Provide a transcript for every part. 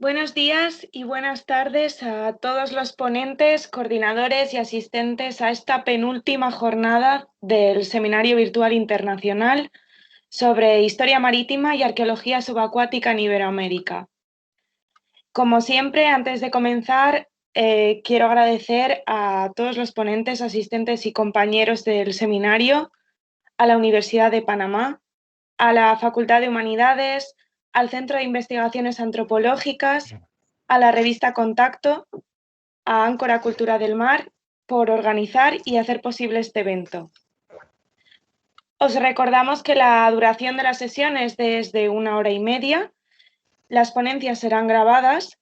Buenos días y buenas tardes a todos los ponentes, coordinadores y asistentes a esta penúltima jornada del Seminario Virtual Internacional sobre Historia Marítima y Arqueología Subacuática en Iberoamérica. Como siempre, antes de comenzar, quiero agradecer a todos los ponentes, asistentes y compañeros del seminario, a la Universidad de Panamá, a la Facultad de Humanidades, al Centro de Investigaciones Antropológicas, a la revista Contacto, a Áncora Cultura del Mar, por organizar y hacer posible este evento. Os recordamos que la duración de la sesión es desde 1 hora y media, las ponencias serán grabadas,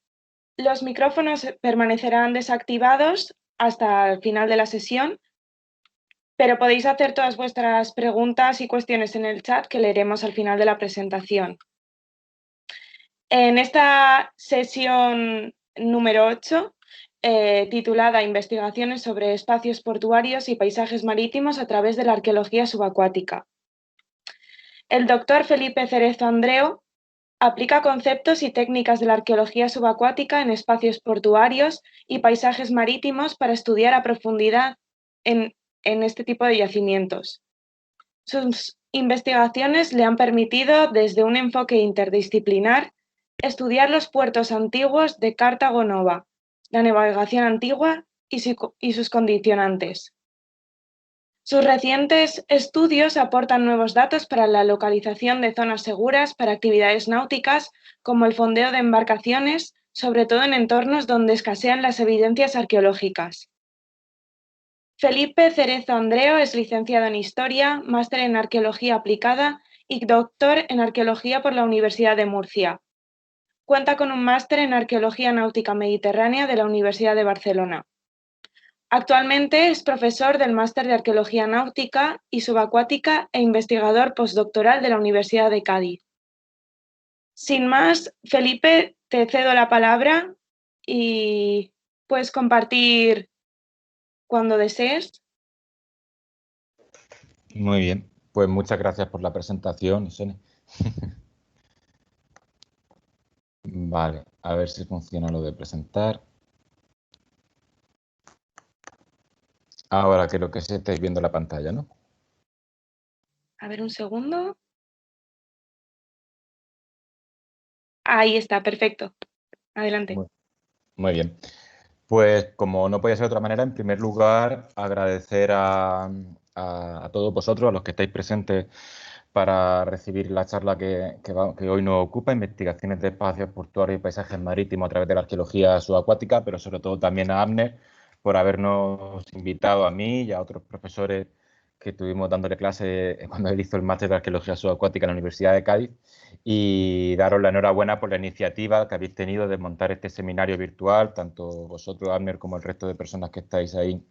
los micrófonos permanecerán desactivados hasta el final de la sesión, pero podéis hacer todas vuestras preguntas y cuestiones en el chat que leeremos al final de la presentación. En esta sesión número 8, titulada Investigaciones sobre espacios portuarios y paisajes marítimos a través de la arqueología subacuática, el doctor Felipe Cerezo Andreu aplica conceptos y técnicas de la arqueología subacuática en espacios portuarios y paisajes marítimos para estudiar a profundidad en este tipo de yacimientos. Sus investigaciones le han permitido, desde un enfoque interdisciplinar, estudiar los puertos antiguos de Cartago Nova, la navegación antigua y sus condicionantes. Sus recientes estudios aportan nuevos datos para la localización de zonas seguras para actividades náuticas, como el fondeo de embarcaciones, sobre todo en entornos donde escasean las evidencias arqueológicas. Felipe Cerezo Andreu es licenciado en Historia, máster en Arqueología Aplicada y doctor en Arqueología por la Universidad de Murcia. Cuenta con un máster en Arqueología Náutica Mediterránea de la Universidad de Barcelona. Actualmente es profesor del Máster de Arqueología Náutica y Subacuática e investigador postdoctoral de la Universidad de Cádiz. Sin más, Felipe, te cedo la palabra y puedes compartir cuando desees. Muy bien, pues muchas gracias por la presentación, Isone. Vale, a ver si funciona lo de presentar. Ahora creo que sí estáis viendo la pantalla, ¿no? A ver, un segundo. Ahí está, perfecto. Adelante. Muy bien. Pues como no podía ser de otra manera, en primer lugar agradecer a todos vosotros, a los que estáis presentes para recibir la charla que hoy nos ocupa, investigaciones de espacios portuarios y paisajes marítimos a través de la arqueología subacuática, pero sobre todo también a Abner por habernos invitado a mí y a otros profesores que estuvimos dándole clase cuando él hizo el máster de arqueología subacuática en la Universidad de Cádiz, y daros la enhorabuena por la iniciativa que habéis tenido de montar este seminario virtual, tanto vosotros, Abner, como el resto de personas que estáis ahí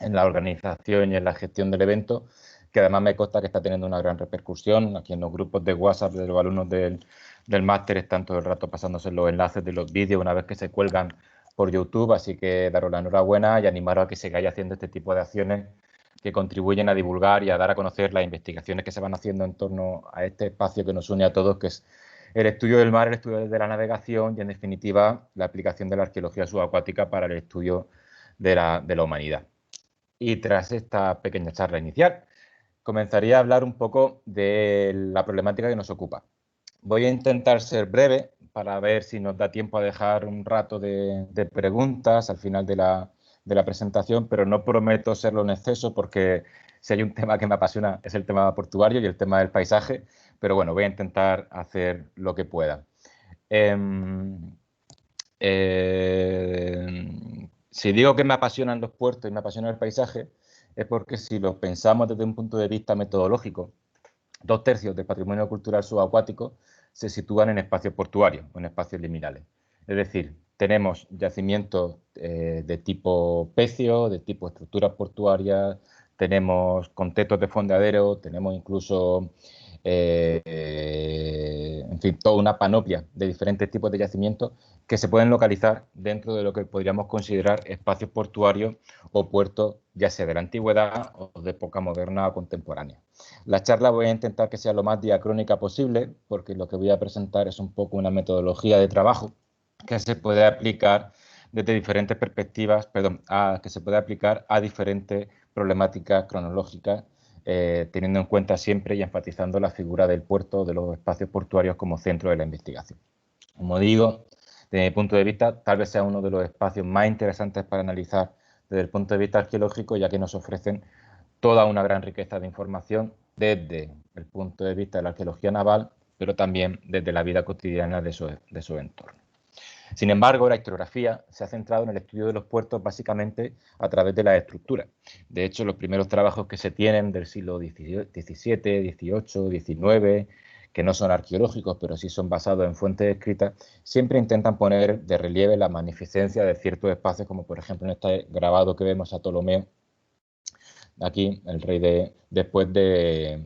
en la organización y en la gestión del evento, que además me consta que está teniendo una gran repercusión. Aquí en los grupos de WhatsApp de los alumnos del máster están todo el rato pasándose los enlaces de los vídeos una vez que se cuelgan por YouTube, así que daros la enhorabuena y animaros a que sigáis haciendo este tipo de acciones que contribuyen a divulgar y a dar a conocer las investigaciones que se van haciendo en torno a este espacio que nos une a todos, que es el estudio del mar, el estudio de la navegación y, en definitiva, la aplicación de la arqueología subacuática para el estudio de la humanidad. Y tras esta pequeña charla inicial, comenzaría a hablar un poco de la problemática que nos ocupa. Voy a intentar ser breve para ver si nos da tiempo a dejar un rato de preguntas al final de la presentación, pero no prometo serlo en exceso porque si hay un tema que me apasiona es el tema portuario y el tema del paisaje, pero bueno, voy a intentar hacer lo que pueda. Si digo que me apasionan los puertos y me apasiona el paisaje, es porque si lo pensamos desde un punto de vista metodológico, 2/3 del patrimonio cultural subacuático se sitúan en espacios portuarios o en espacios liminales. Es decir, tenemos yacimientos de tipo pecio, de tipo estructuras portuarias, tenemos contextos de fondeadero, tenemos incluso, en fin, toda una panoplia de diferentes tipos de yacimientos que se pueden localizar dentro de lo que podríamos considerar espacios portuarios o puertos, ya sea de la antigüedad o de época moderna o contemporánea. La charla voy a intentar que sea lo más diacrónica posible, porque lo que voy a presentar es un poco una metodología de trabajo que se puede aplicar desde diferentes perspectivas, perdón, que se puede aplicar a diferentes problemáticas cronológicas, teniendo en cuenta siempre y enfatizando la figura del puerto, de los espacios portuarios como centro de la investigación. Como digo, desde mi punto de vista, tal vez sea uno de los espacios más interesantes para analizar desde el punto de vista arqueológico, ya que nos ofrecen toda una gran riqueza de información desde el punto de vista de la arqueología naval, pero también desde la vida cotidiana de su entorno. Sin embargo, la historiografía se ha centrado en el estudio de los puertos básicamente a través de las estructuras. De hecho, los primeros trabajos que se tienen del siglo XVII, XVIII, XIX, que no son arqueológicos, pero sí son basados en fuentes escritas, siempre intentan poner de relieve la magnificencia de ciertos espacios, como por ejemplo en este grabado que vemos a Ptolomeo, aquí, el rey después de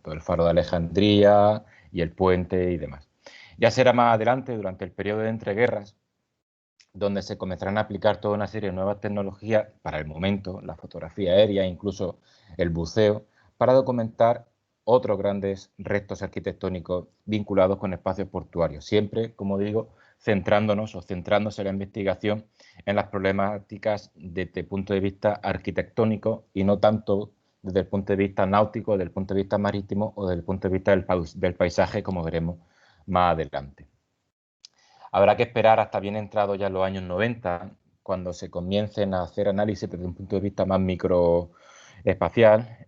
todo el faro de Alejandría y el puente y demás. Ya será más adelante, durante el periodo de entreguerras, donde se comenzarán a aplicar toda una serie de nuevas tecnologías, para el momento, la fotografía aérea, incluso el buceo, para documentar otros grandes restos arquitectónicos vinculados con espacios portuarios, siempre, como digo, centrándonos o centrándose la investigación en las problemáticas desde el punto de vista arquitectónico y no tanto desde el punto de vista náutico, desde el punto de vista marítimo o desde el punto de vista del paisaje, como veremos más adelante. Habrá que esperar hasta bien entrado ya los años 90, cuando se comiencen a hacer análisis desde un punto de vista más microespacial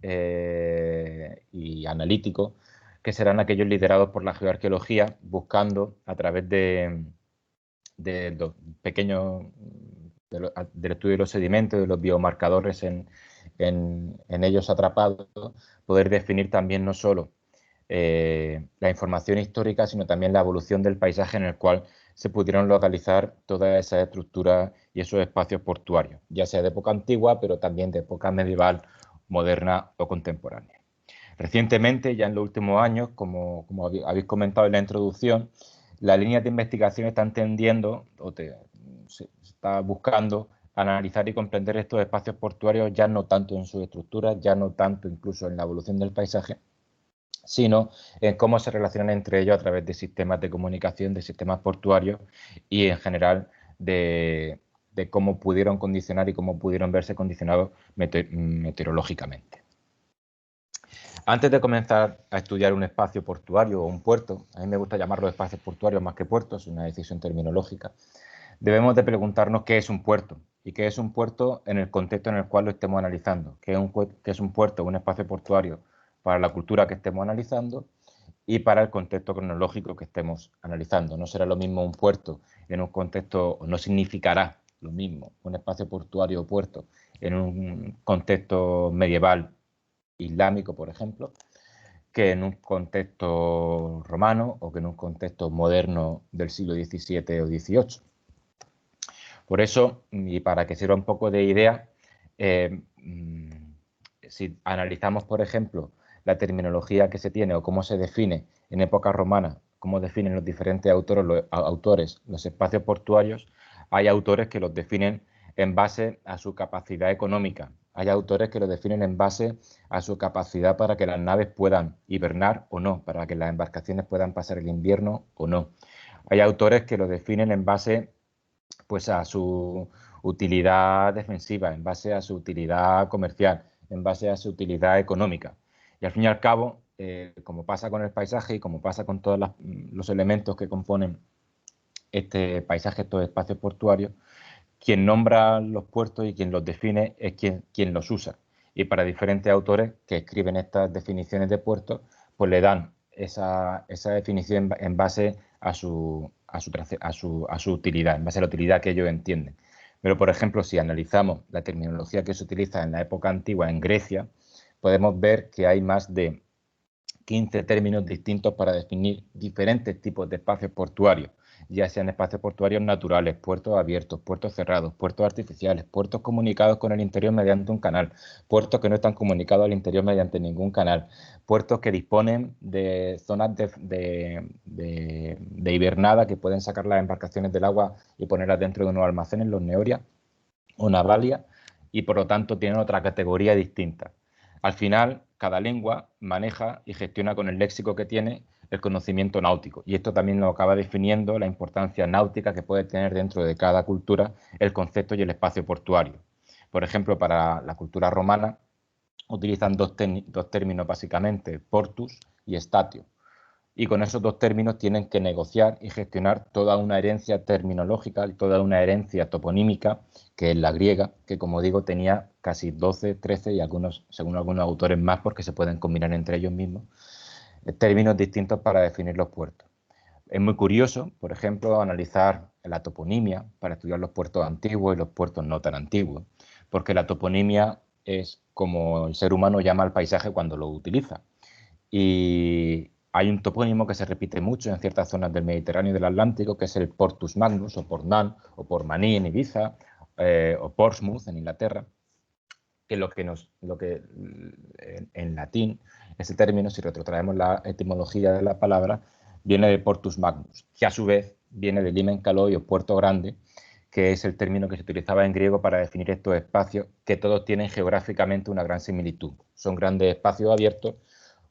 y analítico, que serán aquellos liderados por la geoarqueología, buscando a través de los pequeños, del estudio de los sedimentos, de los biomarcadores en ellos atrapados, poder definir también no solo la información histórica, sino también la evolución del paisaje en el cual se pudieron localizar todas esas estructuras y esos espacios portuarios, ya sea de época antigua, pero también de época medieval, moderna o contemporánea. Recientemente, ya en los últimos años, como habéis comentado en la introducción, las líneas de investigación están tendiendo, se está buscando analizar y comprender estos espacios portuarios ya no tanto en sus estructuras, ya no tanto incluso en la evolución del paisaje, sino en cómo se relacionan entre ellos a través de sistemas de comunicación, de sistemas portuarios y en general de cómo pudieron condicionar y cómo pudieron verse condicionados meteorológicamente. Antes de comenzar a estudiar un espacio portuario o un puerto, a mí me gusta llamarlos espacios portuarios más que puertos, es una decisión terminológica, debemos de preguntarnos qué es un puerto y qué es un puerto en el contexto en el cual lo estemos analizando, qué es un puerto, un espacio portuario para la cultura que estemos analizando y para el contexto cronológico que estemos analizando. No será lo mismo un puerto en un contexto, o no significará lo mismo un espacio portuario o puerto en un contexto medieval islámico, por ejemplo, que en un contexto romano o que en un contexto moderno del siglo XVII o XVIII. Por eso, y para que sirva un poco de idea, si analizamos, por ejemplo, la terminología que se tiene o cómo se define en época romana, cómo definen los diferentes autores los espacios portuarios, hay autores que los definen en base a su capacidad económica, hay autores que los definen en base a su capacidad para que las naves puedan hibernar o no, para que las embarcaciones puedan pasar el invierno o no. Hay autores que lo definen en base pues a su utilidad defensiva, en base a su utilidad comercial, en base a su utilidad económica. Y al fin y al cabo, como pasa con el paisaje y como pasa con todos los elementos que componen este paisaje, estos espacios portuarios, quien nombra los puertos y quien los define es quien los usa. Y para diferentes autores que escriben estas definiciones de puertos, pues le dan esa definición en base a su utilidad, en base a la utilidad que ellos entienden. Pero, por ejemplo, si analizamos la terminología que se utiliza en la época antigua en Grecia, podemos ver que hay más de 15 términos distintos para definir diferentes tipos de espacios portuarios, ya sean espacios portuarios naturales, puertos abiertos, puertos cerrados, puertos artificiales, puertos comunicados con el interior mediante un canal, puertos que no están comunicados al interior mediante ningún canal, puertos que disponen de zonas de hibernada que pueden sacar las embarcaciones del agua y ponerlas dentro de unos almacenes, los neoria o navalia, y por lo tanto tienen otra categoría distinta. Al final, cada lengua maneja y gestiona con el léxico que tiene el conocimiento náutico. Y esto también lo acaba definiendo la importancia náutica que puede tener dentro de cada cultura el concepto y el espacio portuario. Por ejemplo, para la cultura romana utilizan dos términos básicamente, portus y statio. Y con esos dos términos tienen que negociar y gestionar toda una herencia terminológica y toda una herencia toponímica, que es la griega, que como digo tenía casi 12, 13 y algunos, según algunos autores más, porque se pueden combinar entre ellos mismos, términos distintos para definir los puertos. Es muy curioso, por ejemplo, analizar la toponimia para estudiar los puertos antiguos y los puertos no tan antiguos, porque la toponimia es como el ser humano llama al paisaje cuando lo utiliza. Y hay un topónimo que se repite mucho en ciertas zonas del Mediterráneo y del Atlántico, que es el Portus Magnus, o Portnan, o Portmaní en Ibiza, o Portsmouth en Inglaterra, que en latín, ese término, si retrotraemos la etimología de la palabra, viene de Portus Magnus, que a su vez viene de Limen Caloi o Puerto Grande, que es el término que se utilizaba en griego para definir estos espacios que todos tienen geográficamente una gran similitud. Son grandes espacios abiertos,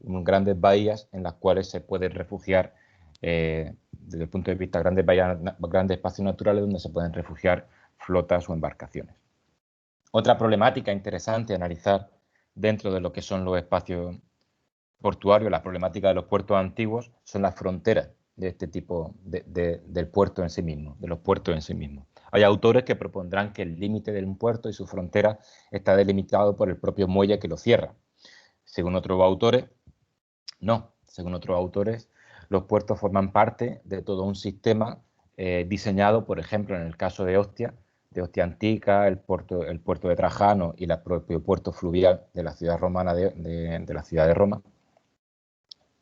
grandes bahías en las cuales se pueden refugiar, desde el punto de vista de grandes bahías, grandes espacios naturales donde se pueden refugiar flotas o embarcaciones. Otra problemática interesante a analizar dentro de lo que son los espacios portuarios, la problemática de los puertos antiguos, son las fronteras de este tipo del puerto en sí mismo, de los puertos en sí mismos. Hay autores que propondrán que el límite de un puerto y su frontera está delimitado por el propio muelle que lo cierra. Según otros autores, no. Según otros autores, los puertos forman parte de todo un sistema diseñado, por ejemplo, en el caso de Ostia Antica, el puerto de Trajano y el propio puerto fluvial de la ciudad romana de la ciudad de Roma.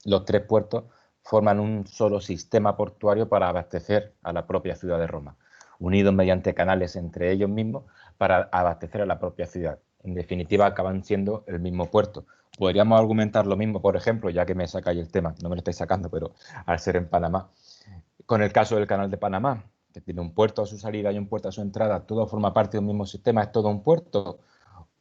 Los tres puertos forman un solo sistema portuario para abastecer a la propia ciudad de Roma, unidos mediante canales entre ellos mismos para abastecer a la propia ciudad. En definitiva, acaban siendo el mismo puerto. Podríamos argumentar lo mismo, por ejemplo, ya que me sacáis el tema, no me lo estáis sacando, pero al ser en Panamá, con el caso del Canal de Panamá, que tiene un puerto a su salida y un puerto a su entrada, todo forma parte de un mismo sistema, es todo un puerto,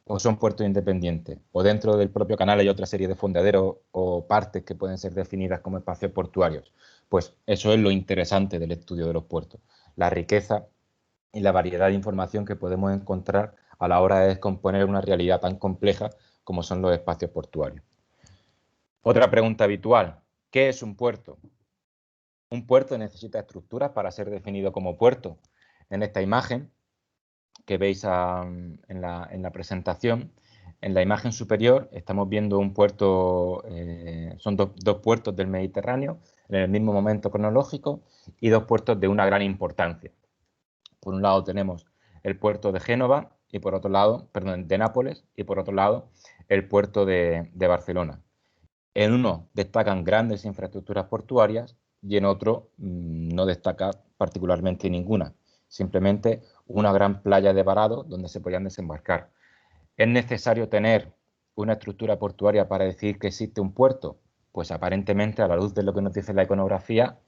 o son puertos independientes, o dentro del propio canal hay otra serie de fondeaderos o partes que pueden ser definidas como espacios portuarios. Pues eso es lo interesante del estudio de los puertos, la riqueza y la variedad de información que podemos encontrar a la hora de descomponer una realidad tan compleja como son los espacios portuarios. Otra pregunta habitual, ¿qué es un puerto? Un puerto necesita estructuras para ser definido como puerto. En esta imagen que veis en la presentación, en la imagen superior estamos viendo un puerto, son dos puertos del Mediterráneo en el mismo momento cronológico y dos puertos de una gran importancia. Por un lado tenemos el puerto de Génova y por otro lado, perdón, de Nápoles, y por otro lado el puerto de Barcelona. En uno destacan grandes infraestructuras portuarias y en otro no destaca particularmente ninguna. Simplemente una gran playa de varado donde se podían desembarcar. ¿Es necesario tener una estructura portuaria para decir que existe un puerto? Pues aparentemente, a la luz de lo que nos dice la iconografía,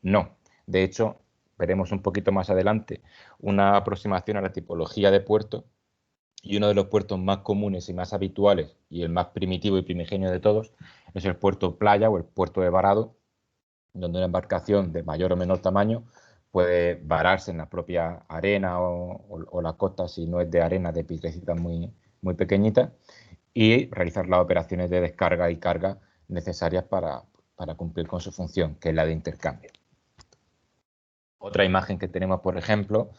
no. De hecho, veremos un poquito más adelante una aproximación a la tipología de puerto, y uno de los puertos más comunes y más habituales y el más primitivo y primigenio de todos es el puerto playa o el puerto de varado, donde una embarcación de mayor o menor tamaño puede vararse en la propia arena o la costa, si no es de arena, de piedrecitas muy, muy pequeñitas, y realizar las operaciones de descarga y carga necesarias para cumplir con su función, que es la de intercambio. Otra imagen que tenemos, por ejemplo,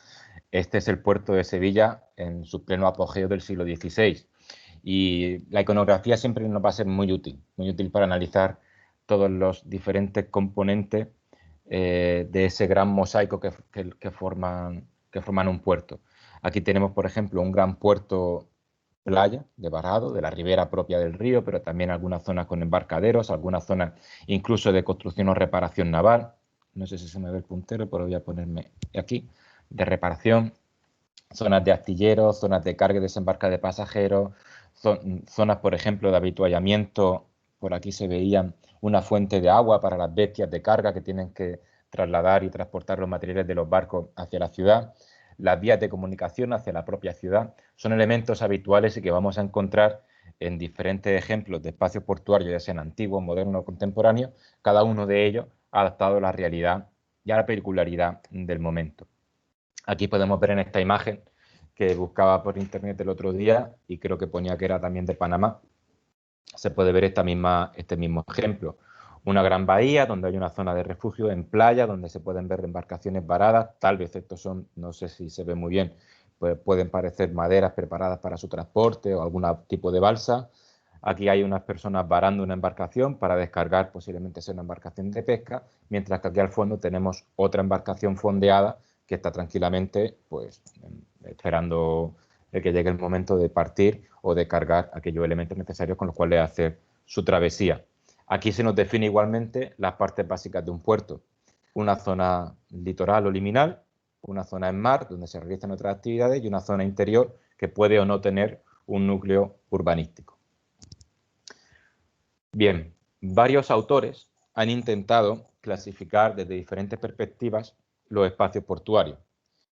este es el puerto de Sevilla en su pleno apogeo del siglo XVI. Y la iconografía siempre nos va a ser muy útil para analizar todos los diferentes componentes de ese gran mosaico que forman un puerto. Aquí tenemos, por ejemplo, un gran puerto playa de varado, de la ribera propia del río, pero también algunas zonas con embarcaderos, algunas zonas incluso de construcción o reparación naval. No sé si se me ve el puntero, pero voy a ponerme aquí, de reparación, zonas de astilleros, zonas de carga y desembarque de pasajeros, zonas, por ejemplo, de avituallamiento. Por aquí se veían una fuente de agua para las bestias de carga que tienen que trasladar y transportar los materiales de los barcos hacia la ciudad. las vías de comunicación hacia la propia ciudad, son elementos habituales y que vamos a encontrar en diferentes ejemplos de espacios portuarios, ya sean antiguos, modernos o contemporáneos, cada uno de ellos adaptado a la realidad y a la particularidad del momento. Aquí podemos ver en esta imagen que buscaba por internet el otro día y creo que ponía que era también de Panamá. Se puede ver este mismo ejemplo. Una gran bahía donde hay una zona de refugio en playa, donde se pueden ver embarcaciones varadas. Tal vez estos son, no sé si se ve muy bien, pues pueden parecer maderas preparadas para su transporte o algún tipo de balsa. Aquí hay unas personas varando una embarcación para descargar, posiblemente sea una embarcación de pesca, mientras que aquí al fondo tenemos otra embarcación fondeada que está tranquilamente pues, esperando que llegue el momento de partir o de cargar aquellos elementos necesarios con los cuales hacer su travesía. Aquí se nos define igualmente las partes básicas de un puerto. Una zona litoral o liminal, una zona en mar donde se realizan otras actividades y una zona interior que puede o no tener un núcleo urbanístico. Bien, varios autores han intentado clasificar desde diferentes perspectivas los espacios portuarios.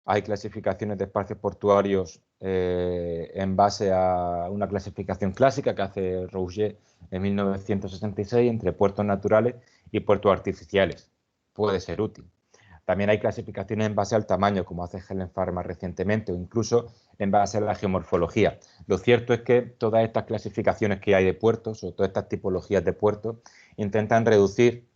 Hay clasificaciones de espacios portuarios en base a una clasificación clásica que hace Rouget en 1966 entre puertos naturales y puertos artificiales. Puede ser útil. También hay clasificaciones en base al tamaño, como hace Helen Farr más recientemente, o incluso en base a la geomorfología. Lo cierto es que todas estas clasificaciones que hay de puertos, o todas estas tipologías de puertos, intentan reducir,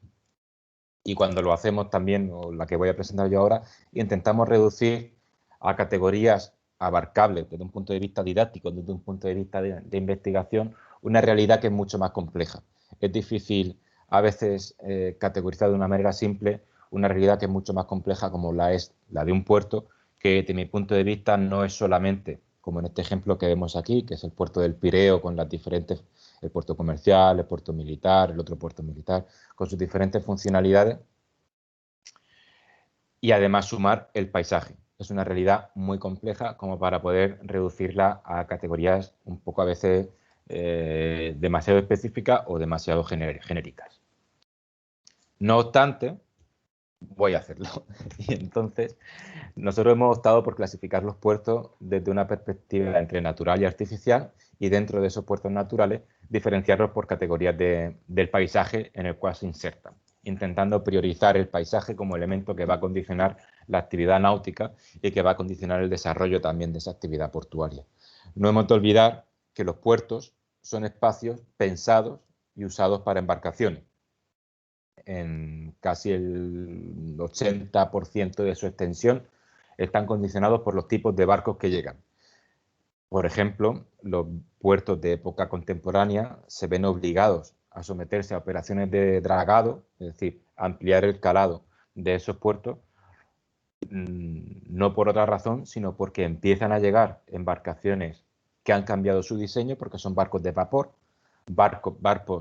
y cuando lo hacemos también, o la que voy a presentar yo ahora, intentamos reducir a categorías abarcables desde un punto de vista didáctico, desde un punto de vista de investigación, una realidad que es mucho más compleja. Es difícil a veces categorizar de una manera simple una realidad que es mucho más compleja como la es la de un puerto, que desde mi punto de vista no es solamente, como en este ejemplo que vemos aquí, que es el puerto del Pireo con las diferentes, el puerto comercial, el puerto militar, el otro puerto militar, con sus diferentes funcionalidades, y además sumar el paisaje. Es una realidad muy compleja como para poder reducirla a categorías un poco a veces demasiado específicas o demasiado genéricas. No obstante, voy a hacerlo. Y entonces, nosotros hemos optado por clasificar los puertos desde una perspectiva entre natural y artificial, y dentro de esos puertos naturales, diferenciarlos por categorías del paisaje en el cual se insertan, intentando priorizar el paisaje como elemento que va a condicionar la actividad náutica y que va a condicionar el desarrollo también de esa actividad portuaria. No hemos de olvidar que los puertos son espacios pensados y usados para embarcaciones. En casi el 80% de su extensión están condicionados por los tipos de barcos que llegan. Por ejemplo, los puertos de época contemporánea se ven obligados a someterse a operaciones de dragado, es decir, ampliar el calado de esos puertos, no por otra razón, sino porque empiezan a llegar embarcaciones que han cambiado su diseño, porque son barcos de vapor, barcos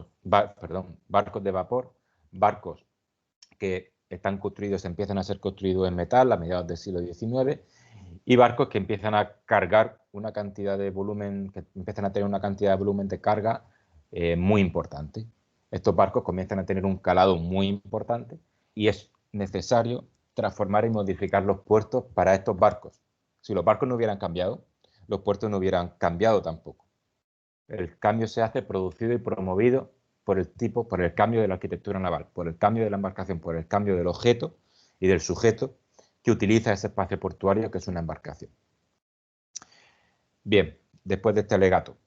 de vapor, barcos que están construidos, empiezan a ser construidos en metal a mediados del siglo XIX, y barcos que empiezan a cargar una cantidad de volumen, que empiezan a tener una cantidad de volumen de carga muy importante. Estos barcos comienzan a tener un calado muy importante y es necesario transformar y modificar los puertos para estos barcos. Si los barcos no hubieran cambiado, los puertos no hubieran cambiado tampoco. El cambio se hace producido y promovido por el cambio de la arquitectura naval, por el cambio de la embarcación, por el cambio del objeto y del sujeto que utiliza ese espacio portuario que es una embarcación. Bien, después de este alegato,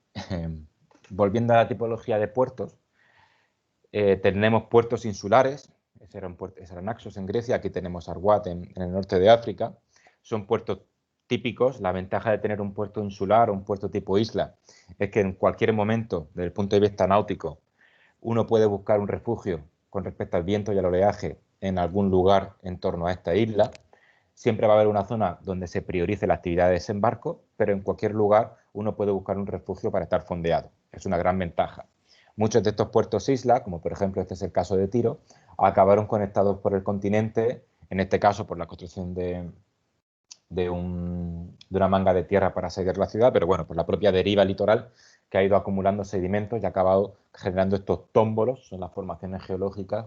volviendo a la tipología de puertos, tenemos puertos insulares, ese era Naxos en Grecia, aquí tenemos Arwat en el norte de África, son puertos típicos. La ventaja de tener un puerto insular o un puerto tipo isla es que en cualquier momento, desde el punto de vista náutico, uno puede buscar un refugio con respecto al viento y al oleaje en algún lugar en torno a esta isla. Siempre va a haber una zona donde se priorice la actividad de desembarco, pero en cualquier lugar uno puede buscar un refugio para estar fondeado. Es una gran ventaja. Muchos de estos puertos isla, como por ejemplo este es el caso de Tiro, acabaron conectados por el continente, en este caso por la construcción de una manga de tierra para asediar la ciudad, pero bueno, por la propia deriva litoral que ha ido acumulando sedimentos y ha acabado generando estos tómbolos, son las formaciones geológicas,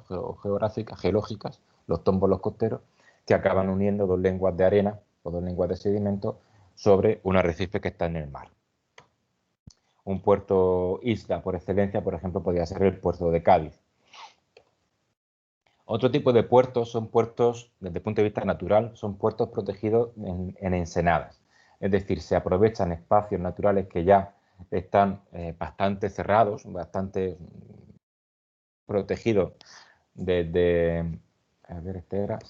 los tómbolos costeros, que acaban uniendo dos lenguas de arena o dos lenguas de sedimento sobre un arrecife que está en el mar. Un puerto isla por excelencia, por ejemplo, podría ser el puerto de Cádiz. Otro tipo de puertos son puertos, desde el punto de vista natural, son puertos protegidos en ensenadas. Es decir, se aprovechan espacios naturales que ya están bastante cerrados, bastante protegidos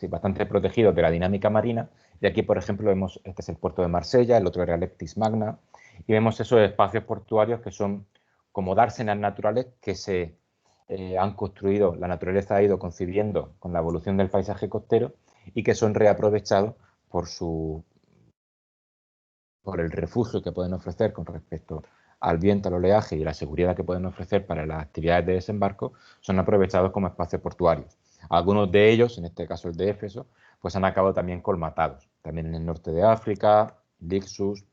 bastante protegidos de la dinámica marina. Y aquí, por ejemplo, vemos, este es el puerto de Marsella, el otro era Lectis Magna, y vemos esos espacios portuarios que son como dársenas naturales que se han construido, la naturaleza ha ido concibiendo con la evolución del paisaje costero y que son reaprovechados por el refugio que pueden ofrecer con respecto al viento, al oleaje y la seguridad que pueden ofrecer para las actividades de desembarco, son aprovechados como espacios portuarios. Algunos de ellos, en este caso el de Éfeso, pues han acabado también colmatados, también en el norte de África, Lixus.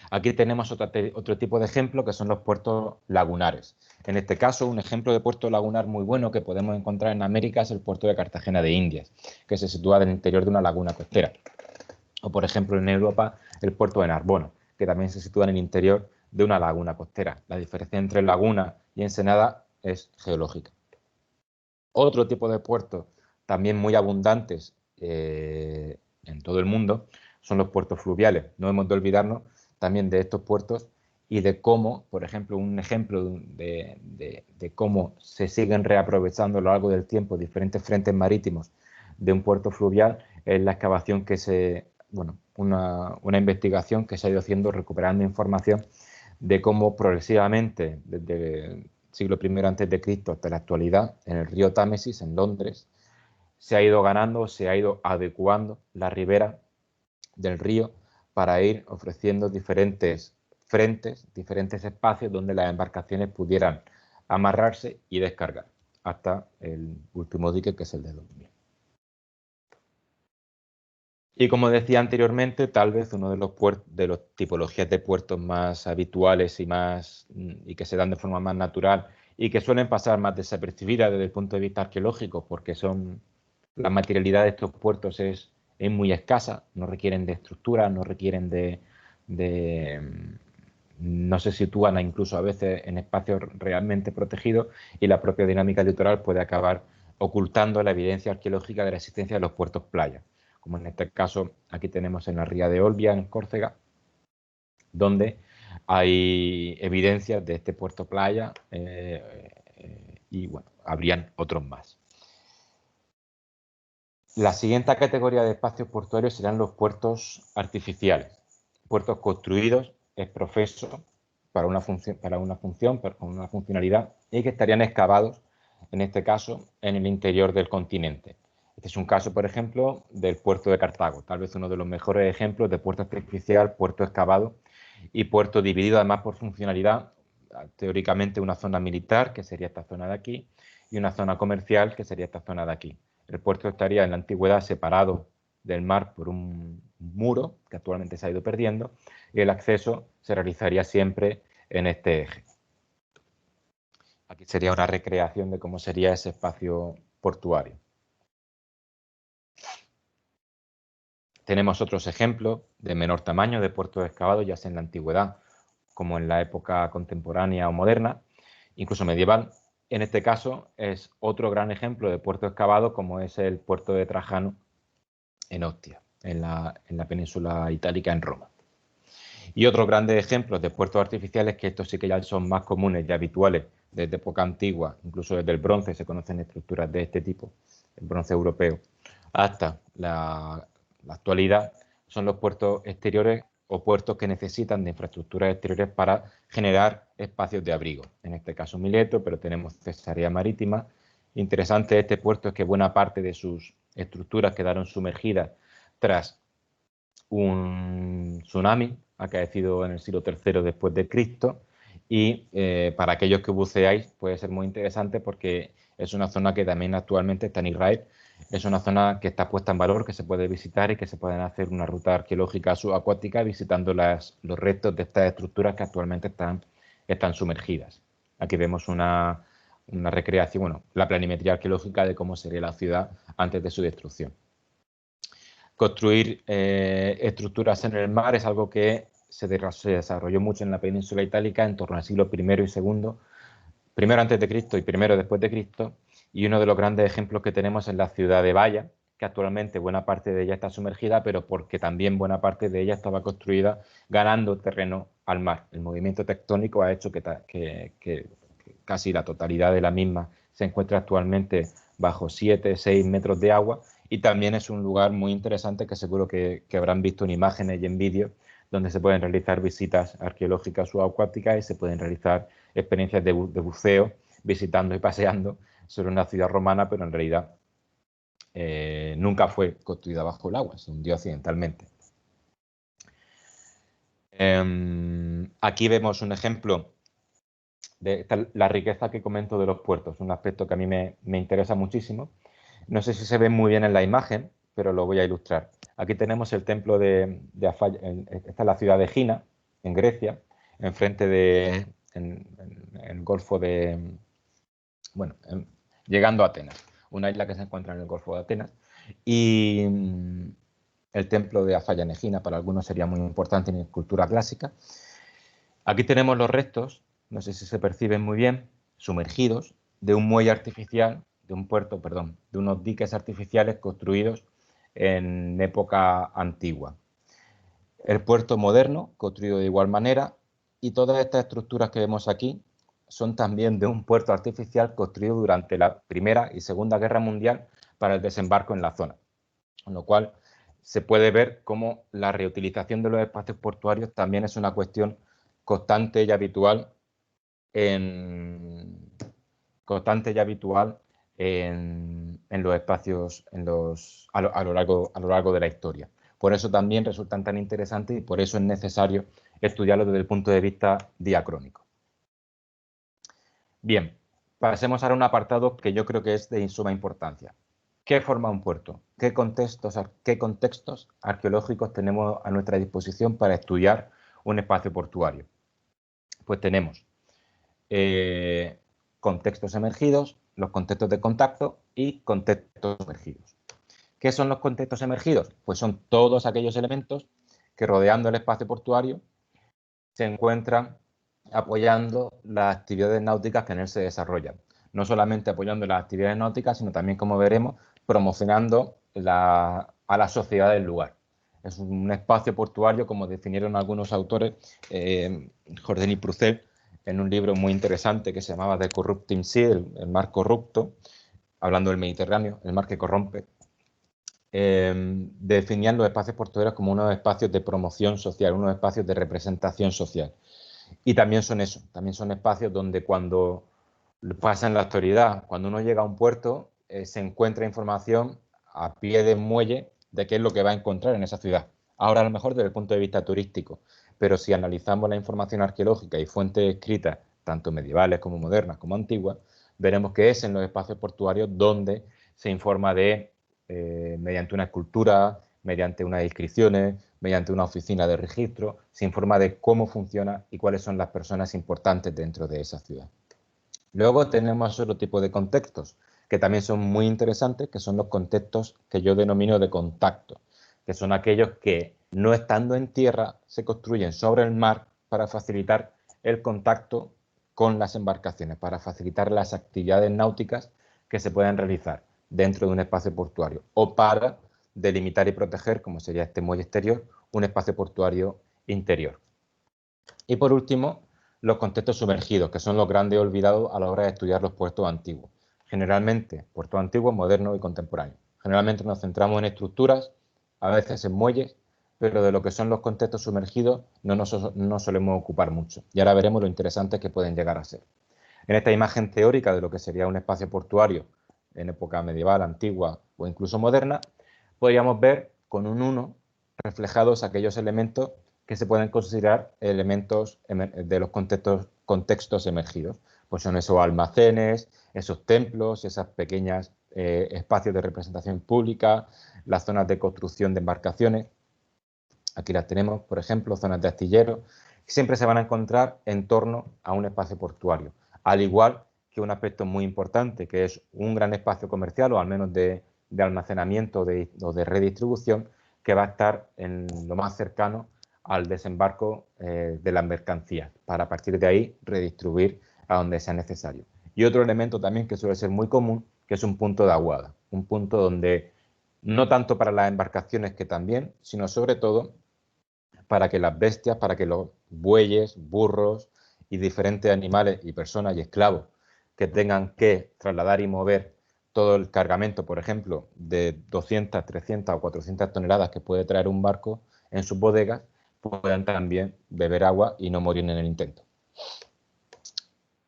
Aquí tenemos otro tipo de ejemplo que son los puertos lagunares. En este caso, un ejemplo de puerto lagunar muy bueno que podemos encontrar en América es el puerto de Cartagena de Indias, que se sitúa en el interior de una laguna costera. O, por ejemplo, en Europa, el puerto de Narbona, que también se sitúa en el interior de una laguna costera. La diferencia entre laguna y ensenada es geológica. Otro tipo de puertos también muy abundantes en todo el mundo son los puertos fluviales. No hemos de olvidarnos también de estos puertos y de cómo, por ejemplo, un ejemplo de cómo se siguen reaprovechando a lo largo del tiempo diferentes frentes marítimos de un puerto fluvial es la excavación una investigación que se ha ido haciendo recuperando información de cómo progresivamente, desde el siglo I a.C. hasta la actualidad, en el río Támesis, en Londres, se ha ido ganando, se ha ido adecuando la ribera del río para ir ofreciendo diferentes frentes, diferentes espacios donde las embarcaciones pudieran amarrarse y descargar, hasta el último dique, que es el de 2000. Y como decía anteriormente, tal vez uno de las tipologías de puertos más habituales y que se dan de forma más natural y que suelen pasar más desapercibidas desde el punto de vista arqueológico, porque la materialidad de estos puertos es muy escasa, no requieren de estructuras, no requieren no se sitúan incluso a veces en espacios realmente protegidos, y la propia dinámica litoral puede acabar ocultando la evidencia arqueológica de la existencia de los puertos playa, como en este caso aquí tenemos en la ría de Olbia, en Córcega, donde hay evidencias de este puerto playa y bueno, habrían otros más. La siguiente categoría de espacios portuarios serán los puertos artificiales, puertos construidos ex professo para una funcionalidad, y que estarían excavados, en este caso, en el interior del continente. Este es un caso, por ejemplo, del puerto de Cartago, tal vez uno de los mejores ejemplos de puerto artificial, puerto excavado y puerto dividido además por funcionalidad, teóricamente una zona militar, que sería esta zona de aquí, y una zona comercial, que sería esta zona de aquí. El puerto estaría en la antigüedad separado del mar por un muro, que actualmente se ha ido perdiendo, y el acceso se realizaría siempre en este eje. Aquí sería una recreación de cómo sería ese espacio portuario. Tenemos otros ejemplos de menor tamaño de puertos excavados, ya sea en la antigüedad como en la época contemporánea o moderna, incluso medieval. En este caso es otro gran ejemplo de puerto excavado, como es el puerto de Trajano en Ostia, en la península itálica, en Roma. Y otros grandes ejemplos de puertos artificiales, que estos sí que ya son más comunes y habituales desde época antigua, incluso desde el bronce se conocen estructuras de este tipo, el bronce europeo, hasta la actualidad, son los puertos exteriores o puertos que necesitan de infraestructuras exteriores para generar espacios de abrigo. En este caso Mileto, pero tenemos Cesarea Marítima. Interesante de este puerto es que buena parte de sus estructuras quedaron sumergidas tras un tsunami acaecido en el siglo III después de Cristo, y para aquellos que buceáis puede ser muy interesante porque es una zona que también actualmente está en Israel. Es una zona que está puesta en valor, que se puede visitar y que se pueden hacer una ruta arqueológica subacuática visitando los restos de estas estructuras que actualmente están sumergidas. Aquí vemos una recreación, la planimetría arqueológica de cómo sería la ciudad antes de su destrucción. Construir estructuras en el mar es algo que se desarrolló mucho en la península itálica en torno al siglo I y II, primero antes de Cristo y primero después de Cristo, y uno de los grandes ejemplos que tenemos es la ciudad de Baia, que actualmente buena parte de ella está sumergida, pero porque también buena parte de ella estaba construida ganando terreno al mar. El movimiento tectónico ha hecho que casi la totalidad de la misma se encuentra actualmente bajo 7, 6 metros de agua, y también es un lugar muy interesante que seguro que habrán visto en imágenes y en vídeos, donde se pueden realizar visitas arqueológicas subacuáticas y se pueden realizar experiencias de buceo, visitando y paseando sobre una ciudad romana, pero en realidad nunca fue construida bajo el agua, se hundió accidentalmente. Aquí vemos un ejemplo de la riqueza que comento de los puertos, un aspecto que a mí me interesa muchísimo. No sé si se ve muy bien en la imagen, pero lo voy a ilustrar. Aquí tenemos el templo de Afalla, esta es la ciudad de Egina, en Grecia, enfrente en el Golfo de, bueno, llegando a Atenas, una isla que se encuentra en el Golfo de Atenas, y el templo de Afalla en Egina para algunos sería muy importante en cultura clásica. Aquí tenemos los restos, no sé si se perciben muy bien, sumergidos, de un muelle artificial, de un puerto, perdón, de unos diques artificiales construidos en época antigua. El puerto moderno, construido de igual manera, y todas estas estructuras que vemos aquí son también de un puerto artificial construido durante la Primera y Segunda Guerra Mundial para el desembarco en la zona. Con lo cual, se puede ver cómo la reutilización de los espacios portuarios también es una cuestión constante y habitual en los espacios a lo largo de la historia. Por eso también resultan tan interesantes y por eso es necesario estudiarlos desde el punto de vista diacrónico. Bien, pasemos ahora a un apartado que yo creo que es de suma importancia. ¿Qué forma un puerto? ¿Qué contextos arqueológicos tenemos a nuestra disposición para estudiar un espacio portuario? Pues tenemos contextos emergidos, los contextos de contacto y contextos sumergidos. ¿Qué son los contextos emergidos? Pues son todos aquellos elementos que rodeando el espacio portuario se encuentran apoyando las actividades náuticas que en él se desarrollan. No solamente apoyando las actividades náuticas, sino también, como veremos, promocionando a la sociedad del lugar. Es un espacio portuario, como definieron algunos autores, Jordan y Prucell, en un libro muy interesante que se llamaba The Corrupting Sea, el mar corrupto, hablando del Mediterráneo, el mar que corrompe. Definían los espacios portuarios como unos espacios de promoción social, unos espacios de representación social. Y también son eso, también son espacios donde cuando pasa en la actualidad, cuando uno llega a un puerto, se encuentra información a pie de muelle de qué es lo que va a encontrar en esa ciudad. Ahora a lo mejor desde el punto de vista turístico, pero si analizamos la información arqueológica y fuentes escritas, tanto medievales como modernas como antiguas, veremos que es en los espacios portuarios donde se informa mediante una escultura, mediante unas inscripciones, mediante una oficina de registro, se informa de cómo funciona y cuáles son las personas importantes dentro de esa ciudad. Luego tenemos otro tipo de contextos que también son muy interesantes, que son los contextos que yo denomino de contacto, que son aquellos que, no estando en tierra, se construyen sobre el mar para facilitar el contacto con las embarcaciones, para facilitar las actividades náuticas que se pueden realizar dentro de un espacio portuario o para delimitar y proteger, como sería este muelle exterior, un espacio portuario interior. Y por último, los contextos sumergidos, que son los grandes olvidados a la hora de estudiar los puertos antiguos. Generalmente, puertos antiguos, modernos y contemporáneos. Generalmente nos centramos en estructuras, a veces en muelles, pero de lo que son los contextos sumergidos no nos solemos ocupar mucho. Y ahora veremos lo interesantes que pueden llegar a ser. En esta imagen teórica de lo que sería un espacio portuario en época medieval, antigua o incluso moderna, podríamos ver con un 1 reflejados aquellos elementos que se pueden considerar elementos de los contextos emergidos. Pues son esos almacenes, esos templos, esas pequeñas espacios de representación pública, las zonas de construcción de embarcaciones. Aquí las tenemos, por ejemplo, zonas de astilleros, que siempre se van a encontrar en torno a un espacio portuario. Al igual que un aspecto muy importante, que es un gran espacio comercial, o al menos de almacenamiento o de redistribución, que va a estar en lo más cercano al desembarco de las mercancías, para a partir de ahí redistribuir a donde sea necesario. Y otro elemento también que suele ser muy común, que es un punto de aguada, un punto donde no tanto para las embarcaciones, que también, sino sobre todo para que las bestias, para que los bueyes, burros y diferentes animales y personas y esclavos que tengan que trasladar y mover todo el cargamento, por ejemplo, de 200, 300 o 400 toneladas que puede traer un barco en sus bodegas, puedan también beber agua y no morir en el intento.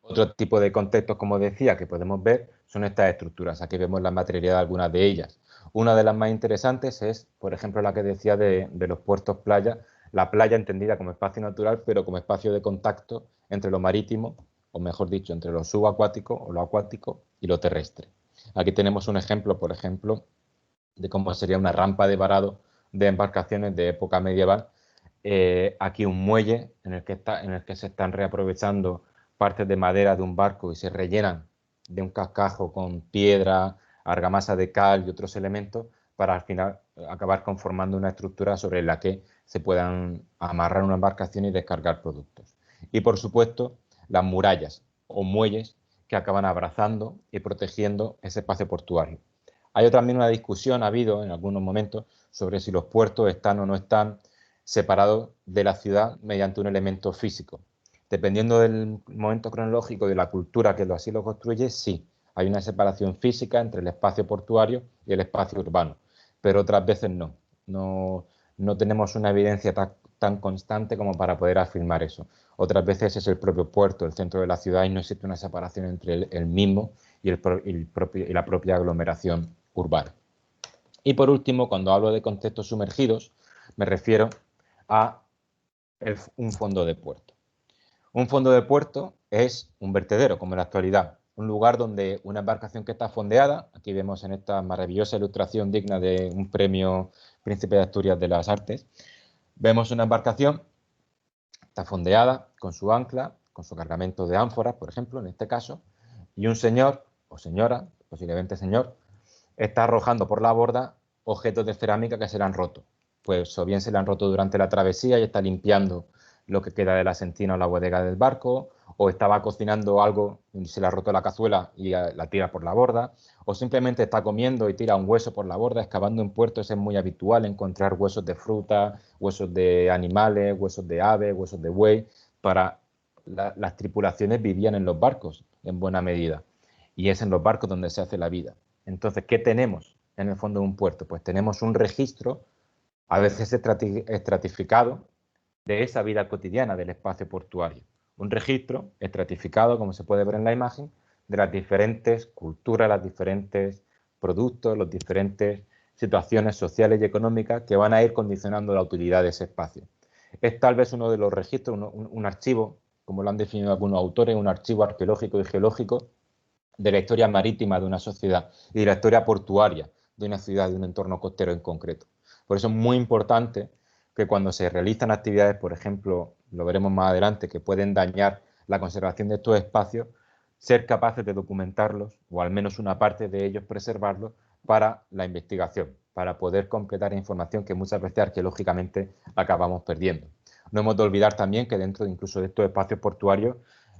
Otro tipo de contextos, como decía, que podemos ver son estas estructuras. Aquí vemos la materialidad de algunas de ellas. Una de las más interesantes es, por ejemplo, la que decía de los puertos playa, la playa entendida como espacio natural, pero como espacio de contacto entre lo marítimo, o mejor dicho, entre lo subacuático o lo acuático y lo terrestre. Aquí tenemos un ejemplo, por ejemplo, de cómo sería una rampa de varado de embarcaciones de época medieval. Aquí un muelle en el que se están reaprovechando partes de madera de un barco y se rellenan de un cascajo con piedra, argamasa de cal y otros elementos para al final acabar conformando una estructura sobre la que se puedan amarrar una embarcación y descargar productos. Y por supuesto, las murallas o muelles que acaban abrazando y protegiendo ese espacio portuario. Hay también una discusión, ha habido en algunos momentos, sobre si los puertos están o no están separados de la ciudad mediante un elemento físico. Dependiendo del momento cronológico y de la cultura que así lo construye, sí, hay una separación física entre el espacio portuario y el espacio urbano, pero otras veces no. No tenemos una evidencia tan constante como para poder afirmar eso. Otras veces es el propio puerto, el centro de la ciudad, y no existe una separación entre el mismo y la propia aglomeración urbana. Y por último, cuando hablo de contextos sumergidos, me refiero a un fondo de puerto. Un fondo de puerto es un vertedero, como en la actualidad, un lugar donde una embarcación que está fondeada, aquí vemos en esta maravillosa ilustración digna de un premio Príncipe de Asturias de las Artes, vemos una embarcación, está fondeada con su ancla, con su cargamento de ánforas, por ejemplo, en este caso, y un señor o señora, posiblemente señor, está arrojando por la borda objetos de cerámica que se le han roto. Pues o bien se le han roto durante la travesía y está limpiando lo que queda de la sentina o la bodega del barco, o estaba cocinando algo y se le ha roto la cazuela y la tira por la borda, o simplemente está comiendo y tira un hueso por la borda. Excavando en puertos es muy habitual encontrar huesos de fruta, huesos de animales, huesos de aves, huesos de buey. Las tripulaciones vivían en los barcos en buena medida, y es en los barcos donde se hace la vida. Entonces, ¿qué tenemos en el fondo de un puerto? Pues tenemos un registro, a veces estratificado, de esa vida cotidiana del espacio portuario. Un registro estratificado, como se puede ver en la imagen, de las diferentes culturas, los diferentes productos, las diferentes situaciones sociales y económicas que van a ir condicionando la utilidad de ese espacio. Es tal vez uno de los registros, un archivo, como lo han definido algunos autores, un archivo arqueológico y geológico de la historia marítima de una sociedad y de la historia portuaria de una ciudad, de un entorno costero en concreto. Por eso es muy importante que cuando se realizan actividades, por ejemplo, lo veremos más adelante, que pueden dañar la conservación de estos espacios, ser capaces de documentarlos, o al menos una parte de ellos preservarlos, para la investigación, para poder completar información que muchas veces arqueológicamente acabamos perdiendo. No hemos de olvidar también que dentro incluso de estos espacios portuarios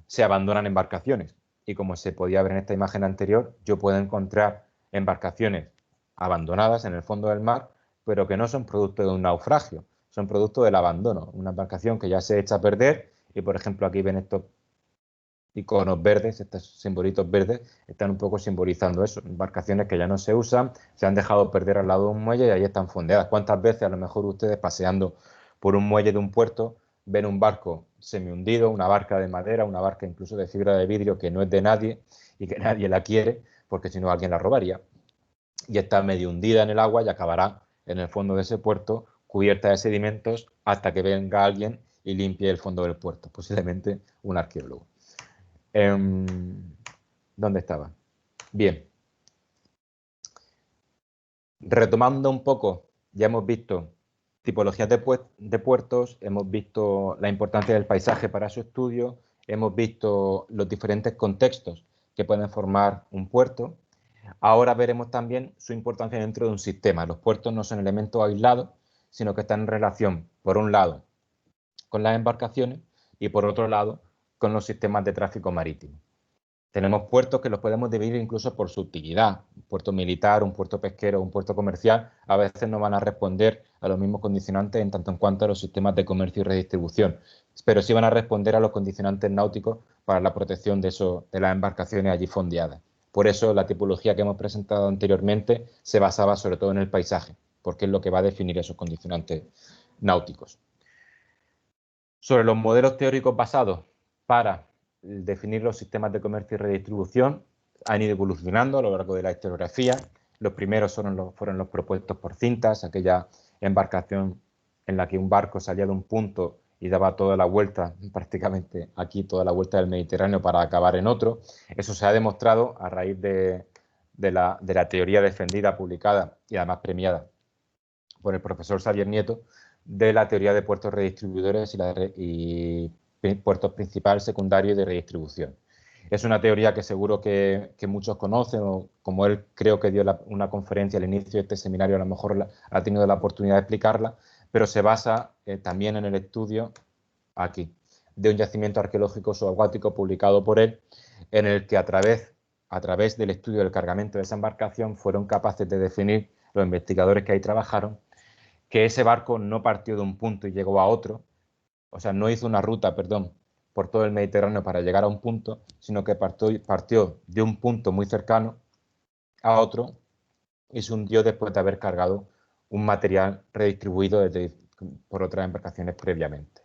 se abandonan embarcaciones, y como se podía ver en esta imagen anterior, yo puedo encontrar embarcaciones abandonadas en el fondo del mar, pero que no son producto de un naufragio, son producto del abandono. Una embarcación que ya se echa a perder, y por ejemplo aquí ven estos iconos verdes, estos simbolitos verdes, están un poco simbolizando eso, embarcaciones que ya no se usan, se han dejado perder al lado de un muelle y ahí están fondeadas. ¿Cuántas veces a lo mejor ustedes paseando por un muelle de un puerto ven un barco semi-hundido, una barca de madera, una barca incluso de fibra de vidrio que no es de nadie y que nadie la quiere porque si no alguien la robaría, y está medio hundida en el agua y acabará en el fondo de ese puerto cubierta de sedimentos hasta que venga alguien y limpie el fondo del puerto, posiblemente un arqueólogo? ¿Dónde estaba? Bien. Retomando un poco, ya hemos visto tipologías de puertos, hemos visto la importancia del paisaje para su estudio, hemos visto los diferentes contextos que pueden formar un puerto. Ahora veremos también su importancia dentro de un sistema. Los puertos no son elementos aislados, sino que están en relación, por un lado, con las embarcaciones y por otro lado, con los sistemas de tráfico marítimo. Tenemos puertos que los podemos dividir incluso por su utilidad. Un puerto militar, un puerto pesquero, un puerto comercial, a veces no van a responder a los mismos condicionantes en tanto en cuanto a los sistemas de comercio y redistribución, pero sí van a responder a los condicionantes náuticos para la protección de las embarcaciones allí fondeadas. Por eso la tipología que hemos presentado anteriormente se basaba sobre todo en el paisaje, porque es lo que va a definir esos condicionantes náuticos. Sobre los modelos teóricos basados para definir los sistemas de comercio y redistribución, han ido evolucionando a lo largo de la historiografía. Los primeros fueron los propuestos por cintas, aquella embarcación en la que un barco salía de un punto y daba toda la vuelta, prácticamente aquí toda la vuelta del Mediterráneo para acabar en otro. Eso se ha demostrado a raíz de la teoría defendida, publicada y además premiada por el profesor Xavier Nieto, de la teoría de puertos redistribuidores y puertos principal, secundario y de redistribución. Es una teoría que seguro que muchos conocen, o como él creo que dio una conferencia al inicio de este seminario, a lo mejor ha tenido la oportunidad de explicarla, pero se basa también en el estudio aquí de un yacimiento arqueológico subacuático publicado por él, en el que a través del estudio del cargamento de esa embarcación fueron capaces de definir, los investigadores que ahí trabajaron, que ese barco no partió de un punto y llegó a otro, o sea, no hizo una ruta, perdón, por todo el Mediterráneo para llegar a un punto, sino que partió de un punto muy cercano a otro y se hundió después de haber cargado un material redistribuido por otras embarcaciones previamente.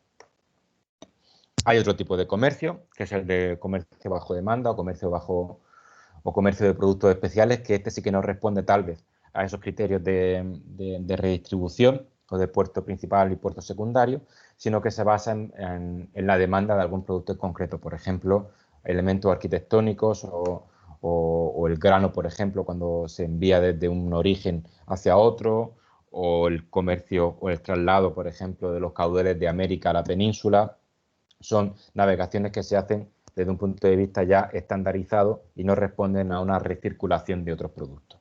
Hay otro tipo de comercio, que es el de comercio bajo demanda o comercio de productos especiales, que este sí que no responde tal vez a esos criterios de redistribución o de puerto principal y puerto secundario, sino que se basa en la demanda de algún producto en concreto, por ejemplo, elementos arquitectónicos o el grano, por ejemplo, cuando se envía desde un origen hacia otro, o el comercio o el traslado, por ejemplo, de los caudales de América a la península. Son navegaciones que se hacen desde un punto de vista ya estandarizado y no responden a una recirculación de otros productos.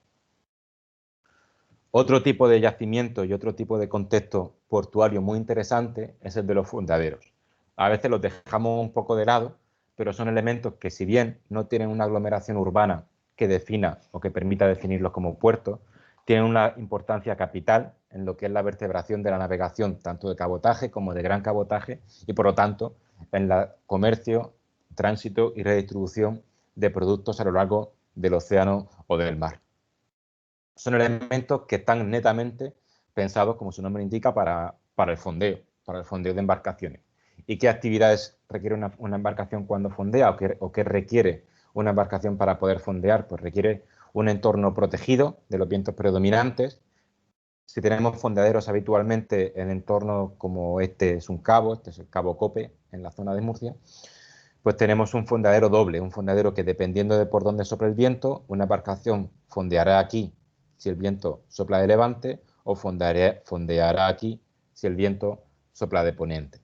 Otro tipo de yacimiento y otro tipo de contexto portuario muy interesante es el de los fondeaderos. A veces los dejamos un poco de lado, pero son elementos que, si bien no tienen una aglomeración urbana que defina o que permita definirlos como puertos, tienen una importancia capital en lo que es la vertebración de la navegación, tanto de cabotaje como de gran cabotaje, y por lo tanto en el comercio, tránsito y redistribución de productos a lo largo del océano o del mar. Son elementos que están netamente pensados, como su nombre indica, para el fondeo de embarcaciones. ¿Y qué actividades requiere una embarcación cuando fondea o qué requiere una embarcación para poder fondear? Pues requiere un entorno protegido de los vientos predominantes. Si tenemos fondeaderos habitualmente en entornos como este es un cabo, este es el Cabo Cope en la zona de Murcia, pues tenemos un fondeadero doble, un fondeadero que, dependiendo de por dónde sopla el viento, una embarcación fondeará aquí si el viento sopla de levante o fondeará aquí si el viento sopla de poniente.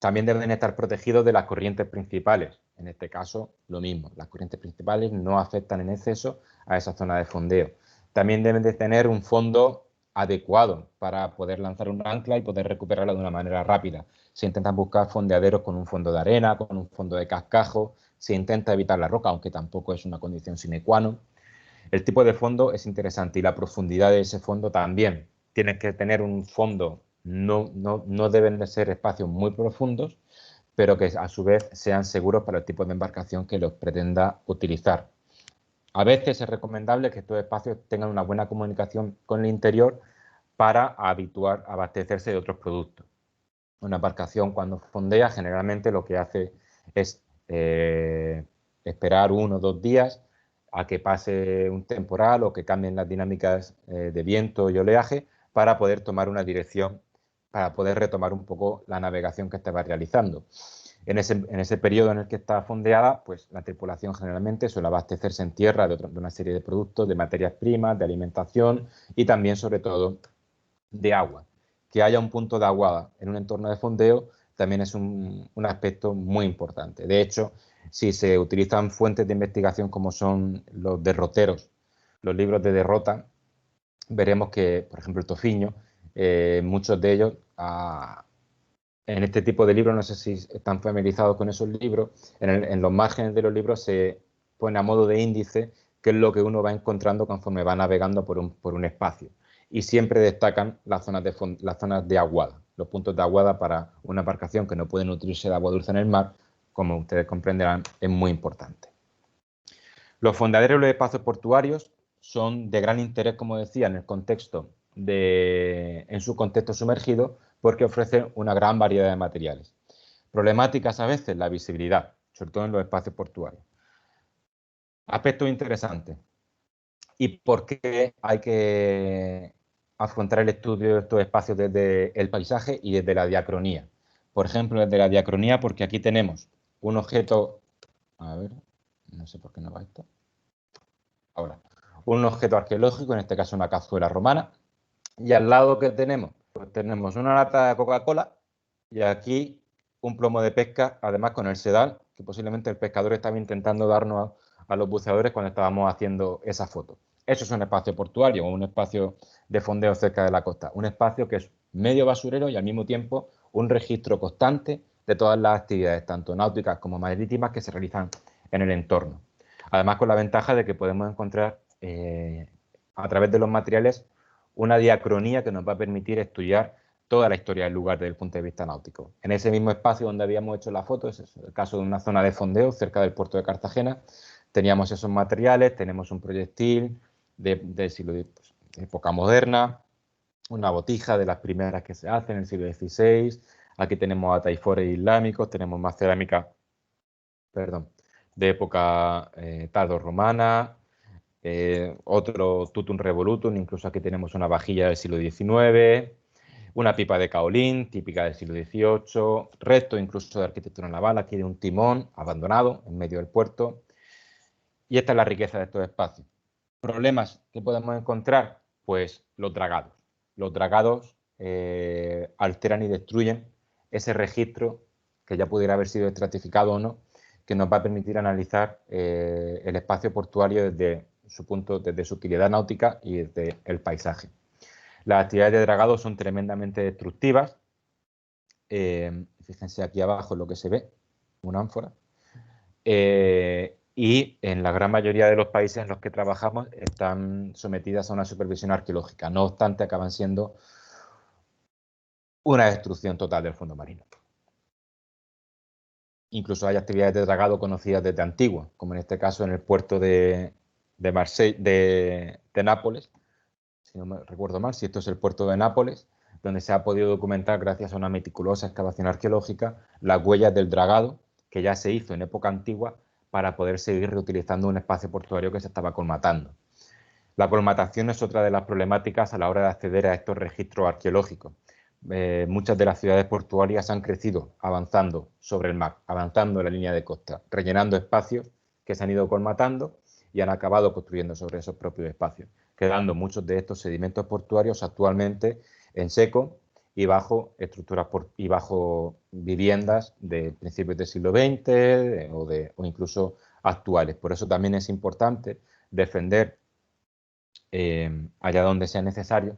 También deben estar protegidos de las corrientes principales. En este caso, lo mismo. Las corrientes principales no afectan en exceso a esa zona de fondeo. También deben de tener un fondo adecuado para poder lanzar un ancla y poder recuperarla de una manera rápida. Se intentan buscar fondeaderos con un fondo de arena, con un fondo de cascajo. Se intenta evitar la roca, aunque tampoco es una condición sine qua non. El tipo de fondo es interesante y la profundidad de ese fondo también. Tienes que tener un fondo, no deben de ser espacios muy profundos, pero que a su vez sean seguros para el tipo de embarcación que los pretenda utilizar. A veces es recomendable que estos espacios tengan una buena comunicación con el interior para abastecerse de otros productos. Una embarcación, cuando fondea, generalmente lo que hace es esperar 1 o 2 días a que pase un temporal o que cambien las dinámicas de viento y oleaje para poder tomar una dirección, para poder retomar un poco la navegación que estaba realizando. En ese periodo en el que está fondeada, pues la tripulación generalmente suele abastecerse en tierra de una serie de productos, de materias primas, de alimentación y también, sobre todo, de agua. Que haya un punto de agua en un entorno de fondeo también es un aspecto muy importante. De hecho, si se utilizan fuentes de investigación como son los derroteros, los libros de derrota, veremos que, por ejemplo, el Tofiño muchos de ellos en este tipo de libros, no sé si están familiarizados con esos libros, en los márgenes de los libros se pone a modo de índice qué es lo que uno va encontrando conforme va navegando por un espacio. Y siempre destacan las zonas de aguada, los puntos de aguada para una embarcación que no puede nutrirse de agua dulce en el mar, como ustedes comprenderán, es muy importante. Los fondeaderos y los espacios portuarios son de gran interés, como decía, en su contexto sumergido, porque ofrecen una gran variedad de materiales. Problemáticas a veces, la visibilidad, sobre todo en los espacios portuarios. Aspectos interesantes. ¿Y por qué hay que afrontar el estudio de estos espacios desde el paisaje y desde la diacronía? Por ejemplo, desde la diacronía, porque aquí tenemos un objeto... A ver, no sé por qué no va esto. Ahora, un objeto arqueológico, en este caso una cazuela romana, y al lado que tenemos, pues tenemos una lata de Coca-Cola y aquí un plomo de pesca, además con el sedal, que posiblemente el pescador estaba intentando darnos a los buceadores cuando estábamos haciendo esa foto. Eso es un espacio portuario o un espacio de fondeo cerca de la costa, un espacio que es medio basurero y al mismo tiempo un registro constante de todas las actividades, tanto náuticas como marítimas, que se realizan en el entorno. Además, con la ventaja de que podemos encontrar a través de los materiales una diacronía que nos va a permitir estudiar toda la historia del lugar desde el punto de vista náutico. En ese mismo espacio donde habíamos hecho la foto, es el caso de una zona de fondeo cerca del puerto de Cartagena, teníamos esos materiales, tenemos un proyectil del siglo de época moderna, una botija de las primeras que se hacen en el siglo XVI, aquí tenemos ataifores islámicos, tenemos más cerámica, perdón, de época tardo-romana, otro tutum revolutum, incluso aquí tenemos una vajilla del siglo XIX, una pipa de caolín, típica del siglo XVIII, restos incluso de arquitectura naval, aquí de un timón abandonado en medio del puerto. Y esta es la riqueza de estos espacios. ¿Problemas que podemos encontrar? Pues los dragados. Los dragados alteran y destruyen ese registro que ya pudiera haber sido estratificado o no, que nos va a permitir analizar el espacio portuario desde su utilidad náutica y desde el paisaje. Las actividades de dragado son tremendamente destructivas. Fíjense aquí abajo lo que se ve, una ánfora. Y en la gran mayoría de los países en los que trabajamos están sometidas a una supervisión arqueológica. No obstante, acaban siendo una destrucción total del fondo marino. Incluso hay actividades de dragado conocidas desde antiguo, como en este caso en el puerto de Nápoles, si no me recuerdo mal, si esto es el puerto de Nápoles, donde se ha podido documentar, gracias a una meticulosa excavación arqueológica, las huellas del dragado, que ya se hizo en época antigua, para poder seguir reutilizando un espacio portuario que se estaba colmatando. La colmatación es otra de las problemáticas a la hora de acceder a estos registros arqueológicos. Muchas de las ciudades portuarias han crecido avanzando sobre el mar, avanzando en la línea de costa, rellenando espacios que se han ido colmatando y han acabado construyendo sobre esos propios espacios, quedando muchos de estos sedimentos portuarios actualmente en seco y bajo estructuras y bajo viviendas de principios del siglo XX o incluso actuales. Por eso también es importante defender allá donde sea necesario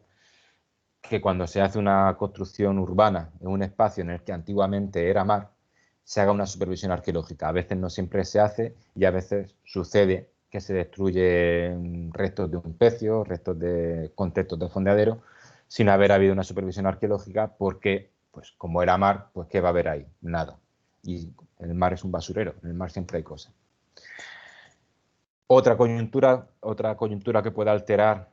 que cuando se hace una construcción urbana en un espacio en el que antiguamente era mar, se haga una supervisión arqueológica. A veces no siempre se hace y a veces sucede que se destruyen restos de un pecio, restos de contextos de fondeadero, sin haber habido una supervisión arqueológica porque, pues como era mar, pues ¿qué va a haber ahí? Nada. Y el mar es un basurero, en el mar siempre hay cosas. Otra coyuntura que puede alterar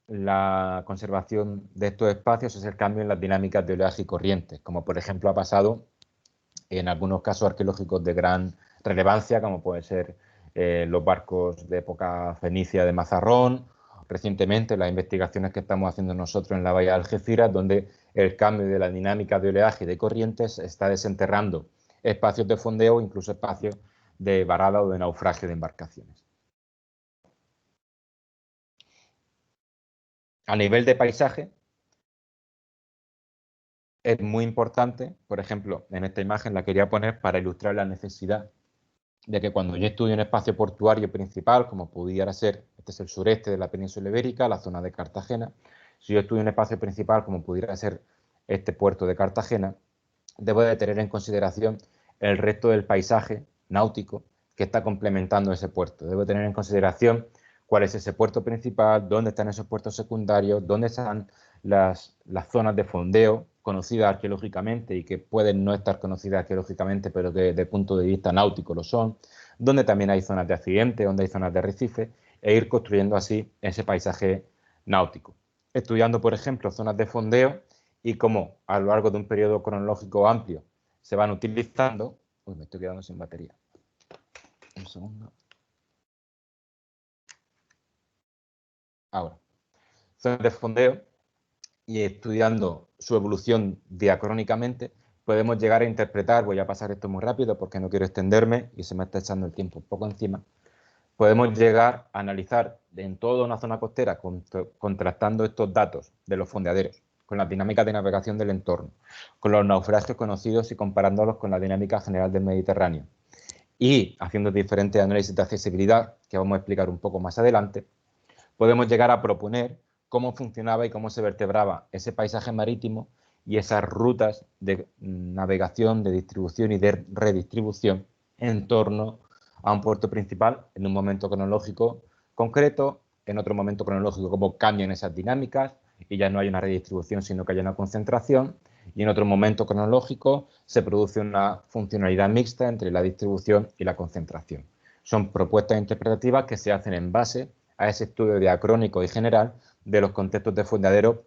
la conservación de estos espacios es el cambio en las dinámicas de oleaje y corrientes, como por ejemplo ha pasado en algunos casos arqueológicos de gran relevancia, como pueden ser los barcos de época fenicia de Mazarrón, recientemente las investigaciones que estamos haciendo nosotros en la bahía de Algeciras, donde el cambio de la dinámica de oleaje y de corrientes está desenterrando espacios de fondeo, incluso espacios de varada o de naufragio de embarcaciones. A nivel de paisaje, es muy importante, por ejemplo, en esta imagen la quería poner para ilustrar la necesidad de que cuando yo estudio un espacio portuario principal, como pudiera ser, este es el sureste de la península ibérica, la zona de Cartagena, Si yo estudio un espacio principal, como pudiera ser este puerto de Cartagena, debo de tener en consideración el resto del paisaje náutico que está complementando ese puerto. Debo tener en consideración cuál es ese puerto principal, dónde están esos puertos secundarios, dónde están las zonas de fondeo conocidas arqueológicamente y que pueden no estar conocidas arqueológicamente, pero que desde el punto de vista náutico lo son, donde también hay zonas de accidente, donde hay zonas de arrecife, e ir construyendo así ese paisaje náutico. Estudiando, por ejemplo, zonas de fondeo y cómo a lo largo de un periodo cronológico amplio se van utilizando. Uy, me estoy quedando sin batería. Un segundo. Ahora, zonas de fondeo y estudiando su evolución diacrónicamente, podemos llegar a interpretar, voy a pasar esto muy rápido porque no quiero extenderme y se me está echando el tiempo un poco encima, podemos llegar a analizar en toda una zona costera, contrastando estos datos de los fondeaderos con las dinámicas de navegación del entorno, con los naufragios conocidos y comparándolos con la dinámica general del Mediterráneo. Y haciendo diferentes análisis de accesibilidad, que vamos a explicar un poco más adelante, podemos llegar a proponer cómo funcionaba y cómo se vertebraba ese paisaje marítimo y esas rutas de navegación, de distribución y de redistribución en torno a un puerto principal en un momento cronológico concreto, en otro momento cronológico cómo cambian esas dinámicas y ya no hay una redistribución sino que hay una concentración, y en otro momento cronológico se produce una funcionalidad mixta entre la distribución y la concentración. Son propuestas interpretativas que se hacen en base a ese estudio diacrónico y general de los contextos de fondeadero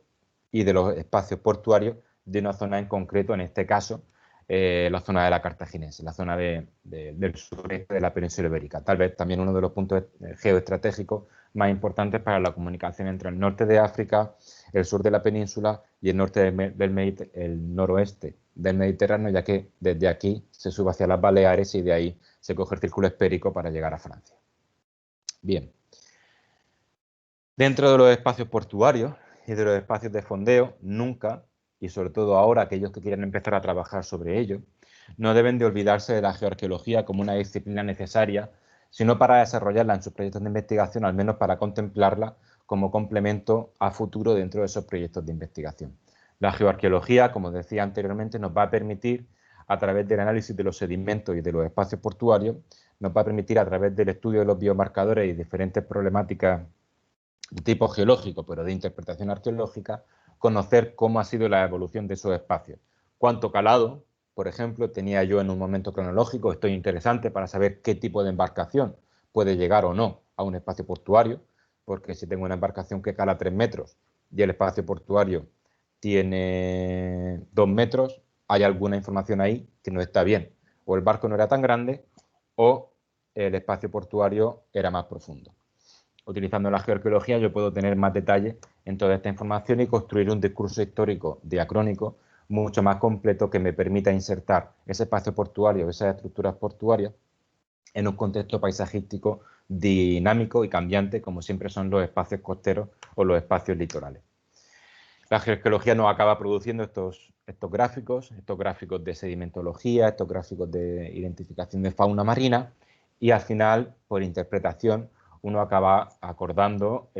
y de los espacios portuarios de una zona en concreto, en este caso, la zona de la Cartaginense, la zona del sureste de la península ibérica. Tal vez también uno de los puntos geoestratégicos más importantes para la comunicación entre el norte de África, el sur de la península y el noroeste del Mediterráneo, ya que desde aquí se sube hacia las Baleares y de ahí se coge el círculo esférico para llegar a Francia. Bien. Dentro de los espacios portuarios y de los espacios de fondeo, nunca, y sobre todo ahora aquellos que quieren empezar a trabajar sobre ello, no deben de olvidarse de la geoarqueología como una disciplina necesaria, sino para desarrollarla en sus proyectos de investigación, al menos para contemplarla como complemento a futuro dentro de esos proyectos de investigación. La geoarqueología, como decía anteriormente, nos va a permitir, a través del análisis de los sedimentos y de los espacios portuarios, nos va a permitir, a través del estudio de los biomarcadores y diferentes problemáticas de tipo geológico, pero de interpretación arqueológica, conocer cómo ha sido la evolución de esos espacios. Cuánto calado, por ejemplo, tenía yo en un momento cronológico. Esto es interesante para saber qué tipo de embarcación puede llegar o no a un espacio portuario, porque si tengo una embarcación que cala 3 metros y el espacio portuario tiene 2 metros, hay alguna información ahí que no está bien. O el barco no era tan grande o el espacio portuario era más profundo. Utilizando la geoarqueología yo puedo tener más detalle en toda esta información y construir un discurso histórico diacrónico mucho más completo que me permita insertar ese espacio portuario, esas estructuras portuarias en un contexto paisajístico dinámico y cambiante, como siempre son los espacios costeros o los espacios litorales. La geoarqueología nos acaba produciendo estos gráficos de sedimentología, estos gráficos de identificación de fauna marina, y al final, por interpretación, uno acaba acordando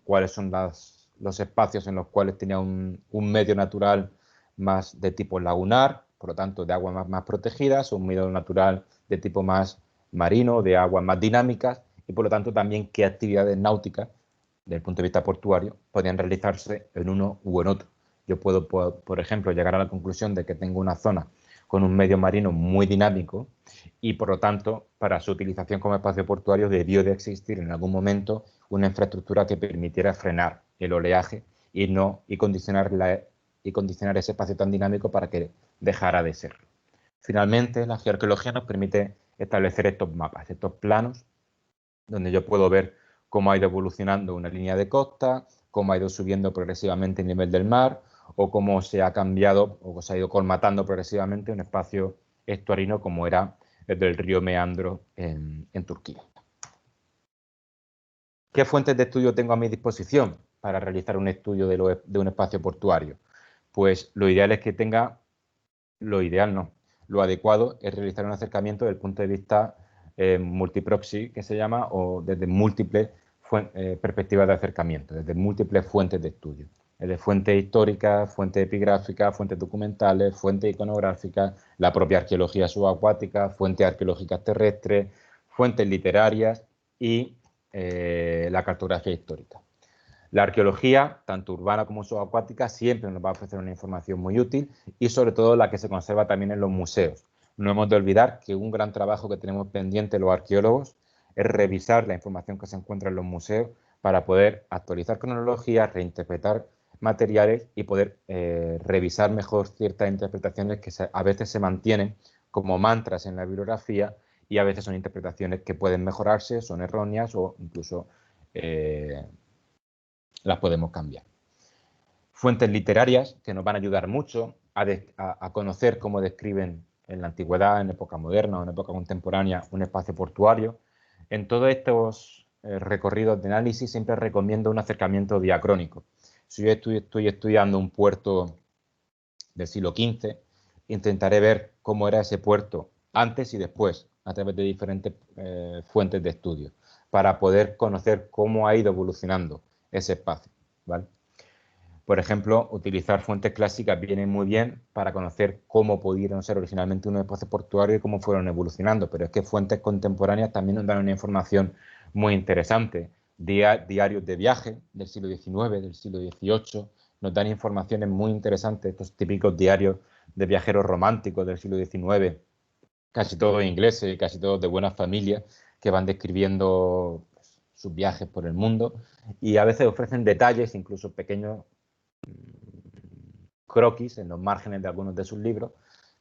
cuáles son los espacios en los cuales tenía un medio natural más de tipo lagunar, por lo tanto de aguas más protegidas, un medio natural de tipo más marino, de aguas más dinámicas, y por lo tanto también qué actividades náuticas, desde el punto de vista portuario, podían realizarse en uno u en otro. Yo puedo, por ejemplo, llegar a la conclusión de que tengo una zona con un medio marino muy dinámico y, por lo tanto, para su utilización como espacio portuario debió de existir en algún momento una infraestructura que permitiera frenar el oleaje y condicionar ese espacio tan dinámico para que dejara de serlo. Finalmente, la geoarqueología nos permite establecer estos mapas, estos planos, donde yo puedo ver cómo ha ido evolucionando una línea de costa, cómo ha ido subiendo progresivamente el nivel del mar, o cómo se ha cambiado o se ha ido colmatando progresivamente un espacio estuarino como era el del río Meandro en Turquía. ¿Qué fuentes de estudio tengo a mi disposición para realizar un estudio de un espacio portuario? Pues lo ideal es que tenga, lo adecuado es realizar un acercamiento desde el punto de vista multiproxy, que se llama, o desde múltiples perspectivas de acercamiento, desde múltiples fuentes de estudio. de fuentes históricas, fuentes epigráficas, fuentes documentales, fuentes iconográficas, la propia arqueología subacuática, fuentes arqueológicas terrestres, fuentes literarias y la cartografía histórica. La arqueología, tanto urbana como subacuática, siempre nos va a ofrecer una información muy útil y sobre todo la que se conserva también en los museos. No hemos de olvidar que un gran trabajo que tenemos pendiente los arqueólogos es revisar la información que se encuentra en los museos para poder actualizar cronologías, reinterpretar materiales y poder revisar mejor ciertas interpretaciones que a veces se mantienen como mantras en la bibliografía y a veces son interpretaciones que pueden mejorarse, son erróneas o incluso las podemos cambiar. Fuentes literarias que nos van a ayudar mucho a conocer cómo describen en la antigüedad, en época moderna o en época contemporánea un espacio portuario. En todos estos recorridos de análisis siempre recomiendo un acercamiento diacrónico. Si yo estoy estudiando un puerto del siglo XV, intentaré ver cómo era ese puerto antes y después, a través de diferentes fuentes de estudio, para poder conocer cómo ha ido evolucionando ese espacio, ¿vale? Por ejemplo, utilizar fuentes clásicas viene muy bien para conocer cómo pudieron ser originalmente unos espacios portuarios y cómo fueron evolucionando, pero es que fuentes contemporáneas también nos dan una información muy interesante. Diarios de viaje del siglo XIX, del siglo XVIII, nos dan informaciones muy interesantes, estos típicos diarios de viajeros románticos del siglo XIX, casi todos ingleses y casi todos de buenas familias, que van describiendo sus viajes por el mundo y a veces ofrecen detalles, incluso pequeños croquis en los márgenes de algunos de sus libros,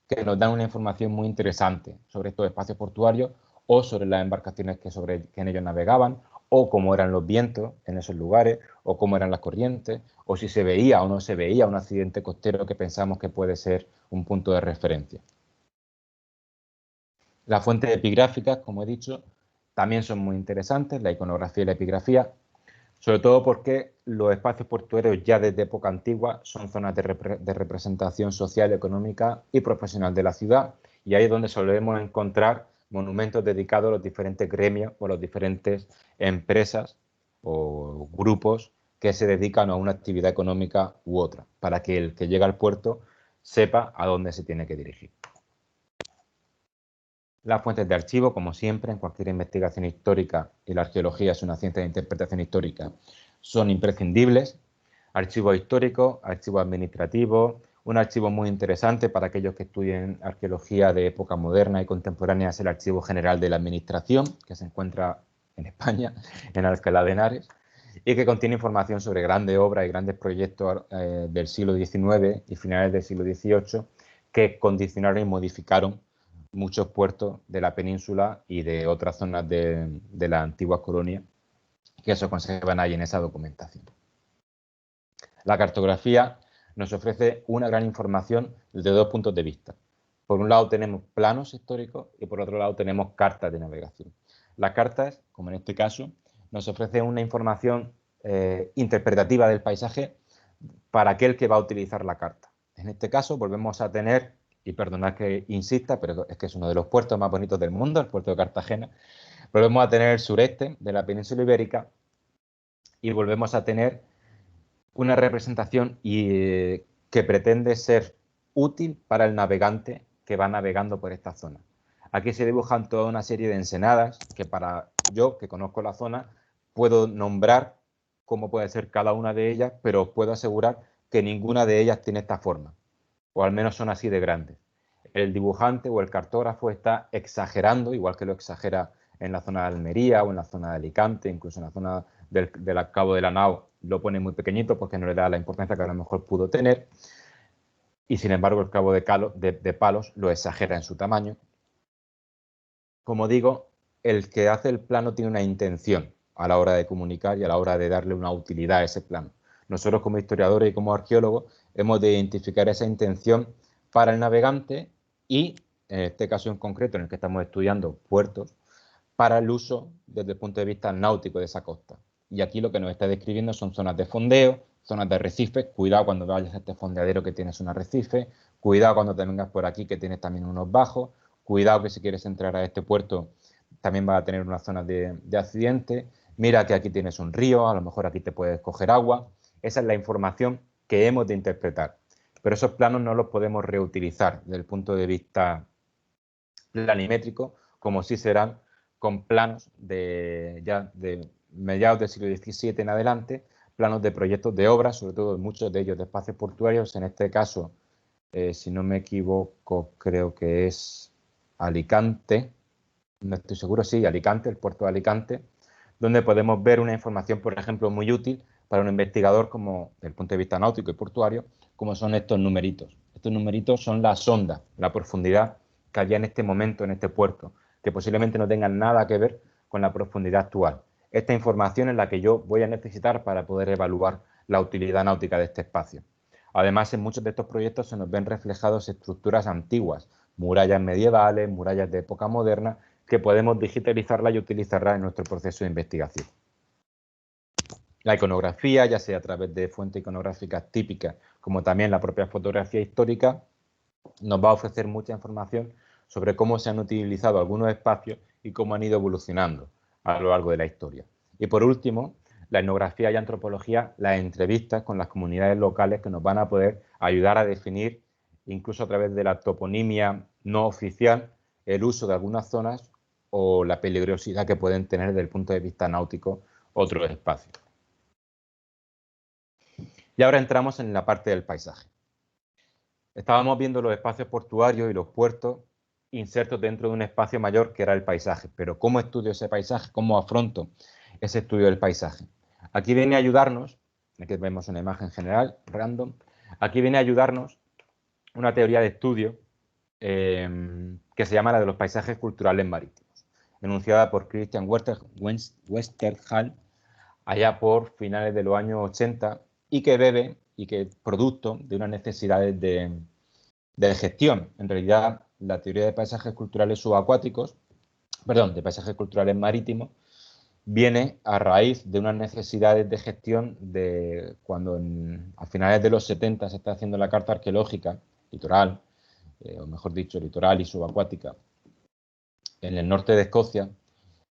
que nos dan una información muy interesante sobre estos espacios portuarios o sobre las embarcaciones que en ellos navegaban, o cómo eran los vientos en esos lugares, o cómo eran las corrientes, o si se veía o no se veía un accidente costero que pensamos que puede ser un punto de referencia. Las fuentes epigráficas, como he dicho, también son muy interesantes, la iconografía y la epigrafía, sobre todo porque los espacios portuarios ya desde época antigua son zonas de representación social, económica y profesional de la ciudad, y ahí es donde solemos encontrar monumentos dedicados a los diferentes gremios o a las diferentes empresas o grupos que se dedican a una actividad económica u otra, para que el que llega al puerto sepa a dónde se tiene que dirigir. Las fuentes de archivo, como siempre, en cualquier investigación histórica, y la arqueología es una ciencia de interpretación histórica, son imprescindibles. Archivos históricos, archivos administrativos, un archivo muy interesante para aquellos que estudien arqueología de época moderna y contemporánea es el Archivo General de la Administración, que se encuentra en España, en Alcalá de Henares, y que contiene información sobre grandes obras y grandes proyectos del siglo XIX y finales del siglo XVIII que condicionaron y modificaron muchos puertos de la península y de otras zonas de las antiguas colonias que se conservan ahí en esa documentación. La cartografía nos ofrece una gran información desde dos puntos de vista. Por un lado tenemos planos históricos y por otro lado tenemos cartas de navegación. Las cartas, como en este caso, nos ofrecen una información interpretativa del paisaje para aquel que va a utilizar la carta. En este caso volvemos a tener, y perdonad que insista, pero es que es uno de los puertos más bonitos del mundo, el puerto de Cartagena, volvemos a tener el sureste de la península ibérica y volvemos a tener una representación que pretende ser útil para el navegante que va navegando por esta zona. Aquí se dibujan toda una serie de ensenadas que para yo, que conozco la zona, puedo nombrar cómo puede ser cada una de ellas, pero os puedo asegurar que ninguna de ellas tiene esta forma, o al menos son así de grandes. El dibujante o el cartógrafo está exagerando, igual que lo exagera en la zona de Almería o en la zona de Alicante, incluso en la zona del Cabo de la Nao lo pone muy pequeñito porque no le da la importancia que a lo mejor pudo tener, y sin embargo el Cabo de Palos lo exagera en su tamaño. Como digo, el que hace el plano tiene una intención a la hora de comunicar y a la hora de darle una utilidad a ese plano. Nosotros como historiadores y como arqueólogos hemos de identificar esa intención para el navegante y, en este caso en concreto en el que estamos estudiando puertos, para el uso desde el punto de vista náutico de esa costa. Y aquí lo que nos está describiendo son zonas de fondeo, zonas de arrecifes. Cuidado cuando vayas a este fondeadero que tienes un arrecife, cuidado cuando te vengas por aquí que tienes también unos bajos, cuidado que si quieres entrar a este puerto también vas a tener una zona de accidente, mira que aquí tienes un río, a lo mejor aquí te puedes coger agua. Esa es la información que hemos de interpretar. Pero esos planos no los podemos reutilizar desde el punto de vista planimétrico, como sí serán con planos ya de mediados del siglo XVII en adelante, planos de proyectos de obras, sobre todo muchos de ellos de espacios portuarios, en este caso, si no me equivoco, creo que es Alicante, no estoy seguro, sí, Alicante, el puerto de Alicante, donde podemos ver una información, por ejemplo, muy útil para un investigador como, desde el punto de vista náutico y portuario, como son estos numeritos. Estos numeritos son la sonda, la profundidad que había en este momento en este puerto, que posiblemente no tengan nada que ver con la profundidad actual. Esta información es la que yo voy a necesitar para poder evaluar la utilidad náutica de este espacio. Además, en muchos de estos proyectos se nos ven reflejados estructuras antiguas, murallas medievales, murallas de época moderna, que podemos digitalizarla y utilizarla en nuestro proceso de investigación. La iconografía, ya sea a través de fuentes iconográficas típicas, como también la propia fotografía histórica, nos va a ofrecer mucha información sobre cómo se han utilizado algunos espacios y cómo han ido evolucionando a lo largo de la historia. Y por último, la etnografía y antropología, las entrevistas con las comunidades locales que nos van a poder ayudar a definir, incluso a través de la toponimia no oficial, el uso de algunas zonas o la peligrosidad que pueden tener desde el punto de vista náutico otros espacios. Y ahora entramos en la parte del paisaje. Estábamos viendo los espacios portuarios y los puertos insertos dentro de un espacio mayor que era el paisaje. Pero ¿cómo estudio ese paisaje? ¿Cómo afronto ese estudio del paisaje? Aquí viene a ayudarnos, aquí vemos una imagen general, random, aquí viene a ayudarnos una teoría de estudio que se llama la de los paisajes culturales marítimos, enunciada por Christian Westerhall allá por finales de los años 80 y que bebe y que es producto de unas necesidades de gestión. En realidad, la teoría de paisajes culturales subacuáticos, perdón, de paisajes culturales marítimos, viene a raíz de unas necesidades de gestión de cuando a finales de los 70 se está haciendo la carta arqueológica litoral, o mejor dicho, litoral y subacuática, en el norte de Escocia.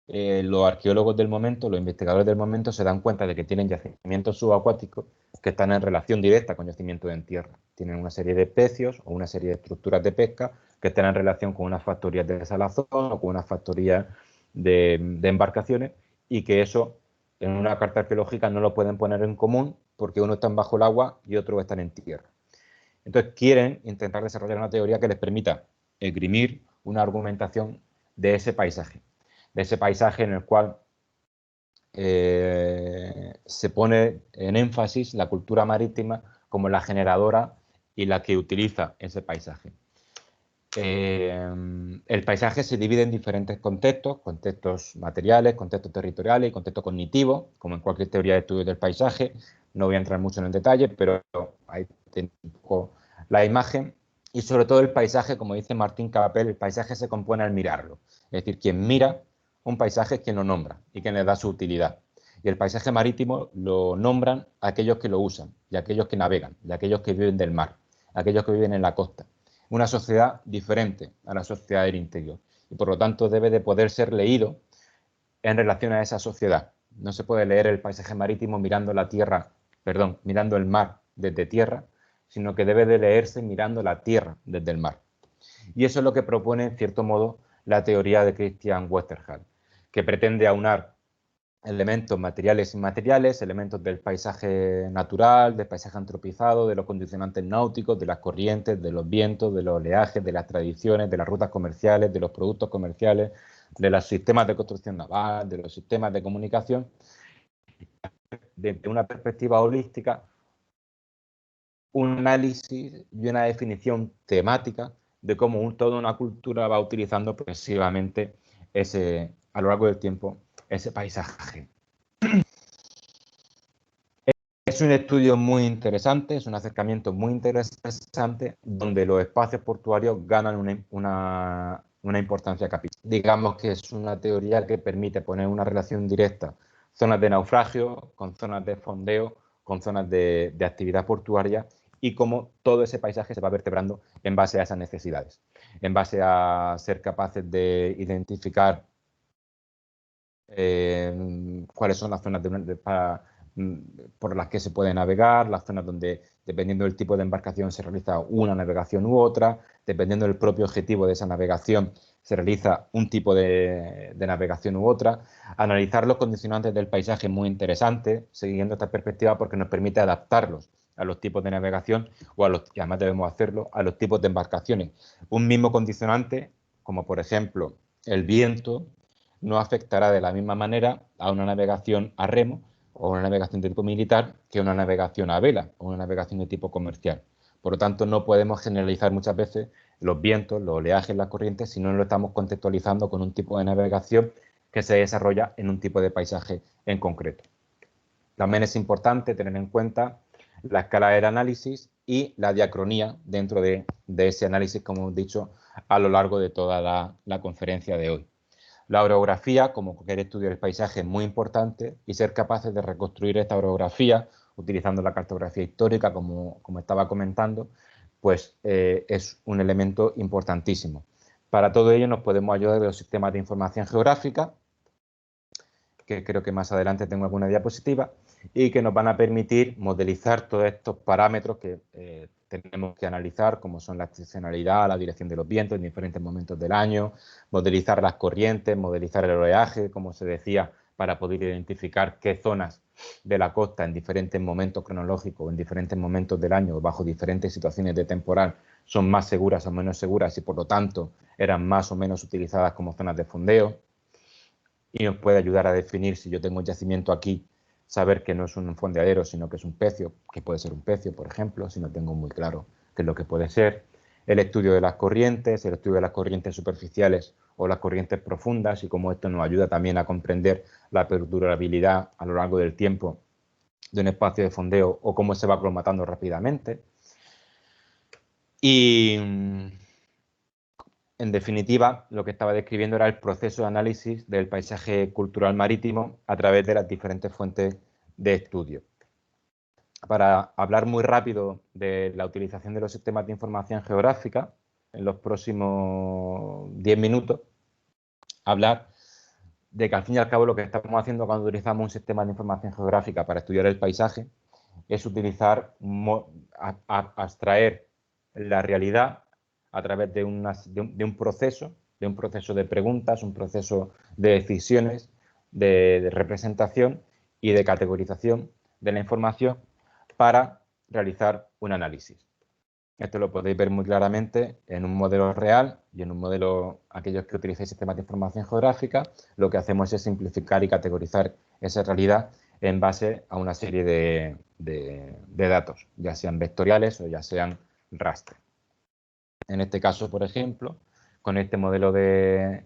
Los arqueólogos del momento, los investigadores del momento, se dan cuenta de que tienen yacimientos subacuáticos que están en relación directa con yacimientos en tierra. Tienen una serie de especios o una serie de estructuras de pesca que están en relación con unas factorías de salazón o con unas factorías de embarcaciones, y que eso en una carta arqueológica no lo pueden poner en común porque uno está bajo el agua y otros están en tierra. Entonces quieren intentar desarrollar una teoría que les permita esgrimir una argumentación de ese paisaje en el cual se pone en énfasis la cultura marítima como la generadora y la que utiliza ese paisaje. El paisaje se divide en diferentes contextos, contextos materiales, contextos territoriales y contextos cognitivos, como en cualquier teoría de estudio del paisaje. No voy a entrar mucho en el detalle, pero ahí tengo un poco la imagen. Y sobre todo el paisaje, como dice Martín Capel, el paisaje se compone al mirarlo. Es decir, quien mira un paisaje es quien lo nombra y quien le da su utilidad. Y el paisaje marítimo lo nombran aquellos que lo usan, y aquellos que navegan, y aquellos que viven del mar, aquellos que viven en la costa. Una sociedad diferente a la sociedad del interior, y por lo tanto debe de poder ser leído en relación a esa sociedad. No se puede leer el paisaje marítimo mirando la tierra, perdón, mirando el mar desde tierra, sino que debe de leerse mirando la tierra desde el mar. Y eso es lo que propone, en cierto modo, la teoría de Christian Westerhall, que pretende aunar elementos materiales e inmateriales, elementos del paisaje natural, del paisaje antropizado, de los condicionantes náuticos, de las corrientes, de los vientos, de los oleajes, de las tradiciones, de las rutas comerciales, de los productos comerciales, de los sistemas de construcción naval, de los sistemas de comunicación, desde una perspectiva holística, un análisis y una definición temática de cómo toda una cultura va utilizando progresivamente a lo largo del tiempo ese paisaje. Es un estudio muy interesante, es un acercamiento muy interesante, donde los espacios portuarios ganan una importancia capital. Digamos que es una teoría que permite poner una relación directa zonas de naufragio con zonas de fondeo, con zonas de actividad portuaria, y cómo todo ese paisaje se va vertebrando en base a esas necesidades, en base a ser capaces de identificar cuáles son las zonas por las que se puede navegar, las zonas donde, dependiendo del tipo de embarcación, se realiza una navegación u otra, dependiendo del propio objetivo de esa navegación, se realiza un tipo de navegación u otra. Analizar los condicionantes del paisaje es muy interesante, siguiendo esta perspectiva, porque nos permite adaptarlos a los tipos de navegación y además debemos hacerlo a los tipos de embarcaciones. Un mismo condicionante, como por ejemplo el viento, no afectará de la misma manera a una navegación a remo o una navegación de tipo militar que una navegación a vela o una navegación de tipo comercial. Por lo tanto, no podemos generalizar muchas veces los vientos, los oleajes, las corrientes, si no lo estamos contextualizando con un tipo de navegación que se desarrolla en un tipo de paisaje en concreto. También es importante tener en cuenta la escala del análisis y la diacronía dentro de ese análisis, como hemos dicho, a lo largo de toda la conferencia de hoy. La orografía, como cualquier estudio del paisaje, es muy importante, y ser capaces de reconstruir esta orografía utilizando la cartografía histórica, como estaba comentando, pues es un elemento importantísimo. Para todo ello nos podemos ayudar de los sistemas de información geográfica, que creo que más adelante tengo alguna diapositiva, y que nos van a permitir modelizar todos estos parámetros que tenemos que analizar, como son la estacionalidad, la dirección de los vientos en diferentes momentos del año, modelizar las corrientes, modelizar el oleaje, como se decía, para poder identificar qué zonas de la costa en diferentes momentos cronológicos, en diferentes momentos del año, bajo diferentes situaciones de temporal, son más seguras o menos seguras y por lo tanto eran más o menos utilizadas como zonas de fondeo. Y nos puede ayudar a definir, si yo tengo un yacimiento aquí, saber que no es un fondeadero, sino que es un pecio, que puede ser un pecio, por ejemplo, si no tengo muy claro qué es lo que puede ser. El estudio de las corrientes, el estudio de las corrientes superficiales o las corrientes profundas, y cómo esto nos ayuda también a comprender la perdurabilidad a lo largo del tiempo de un espacio de fondeo o cómo se va cromatando rápidamente. Y en definitiva, lo que estaba describiendo era el proceso de análisis del paisaje cultural marítimo a través de las diferentes fuentes de estudio. Para hablar muy rápido de la utilización de los sistemas de información geográfica, en los próximos 10 minutos, hablar de que al fin y al cabo lo que estamos haciendo cuando utilizamos un sistema de información geográfica para estudiar el paisaje es utilizar, abstraer la realidad a través de un proceso de preguntas, un proceso de decisiones, de representación y de categorización de la información para realizar un análisis. Esto lo podéis ver muy claramente en un modelo real y en un modelo, aquellos que utilizáis sistemas de información geográfica, lo que hacemos es simplificar y categorizar esa realidad en base a una serie de datos, ya sean vectoriales o ya sean raster. En este caso, por ejemplo, con este modelo de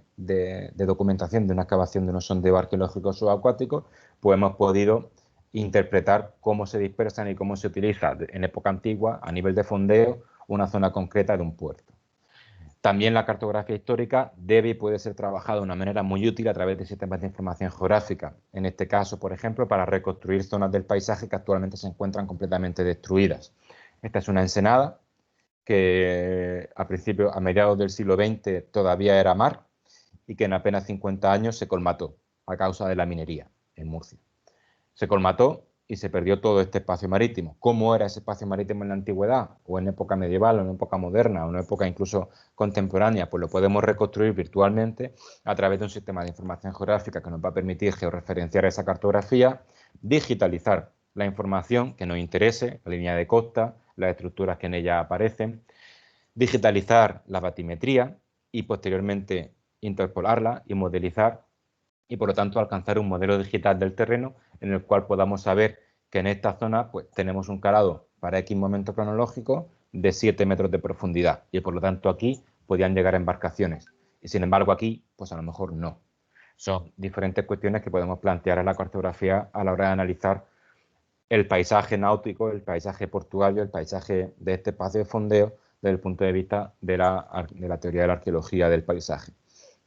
documentación de una excavación de un sondeo arqueológico subacuático, pues hemos podido interpretar cómo se dispersan y cómo se utiliza en época antigua, a nivel de fondeo, una zona concreta de un puerto. También la cartografía histórica debe y puede ser trabajada de una manera muy útil a través de sistemas de información geográfica. En este caso, por ejemplo, para reconstruir zonas del paisaje que actualmente se encuentran completamente destruidas. Esta es una ensenada que a mediados del siglo XX todavía era mar y que en apenas 50 años se colmató a causa de la minería en Murcia. Se colmató y se perdió todo este espacio marítimo. ¿Cómo era ese espacio marítimo en la antigüedad? ¿O en época medieval, o en época moderna, o en época incluso contemporánea? Pues lo podemos reconstruir virtualmente a través de un sistema de información geográfica que nos va a permitir georreferenciar esa cartografía, digitalizar la información que nos interese, la línea de costa, las estructuras que en ella aparecen, digitalizar la batimetría y posteriormente interpolarla y modelizar y por lo tanto alcanzar un modelo digital del terreno en el cual podamos saber que en esta zona pues, tenemos un calado para X momento cronológico de 7 metros de profundidad y por lo tanto aquí podían llegar embarcaciones y sin embargo aquí pues a lo mejor no. Son diferentes cuestiones que podemos plantear en la cartografía a la hora de analizar el paisaje náutico, el paisaje portuario, el paisaje de este espacio de fondeo desde el punto de vista de la teoría de la arqueología del paisaje.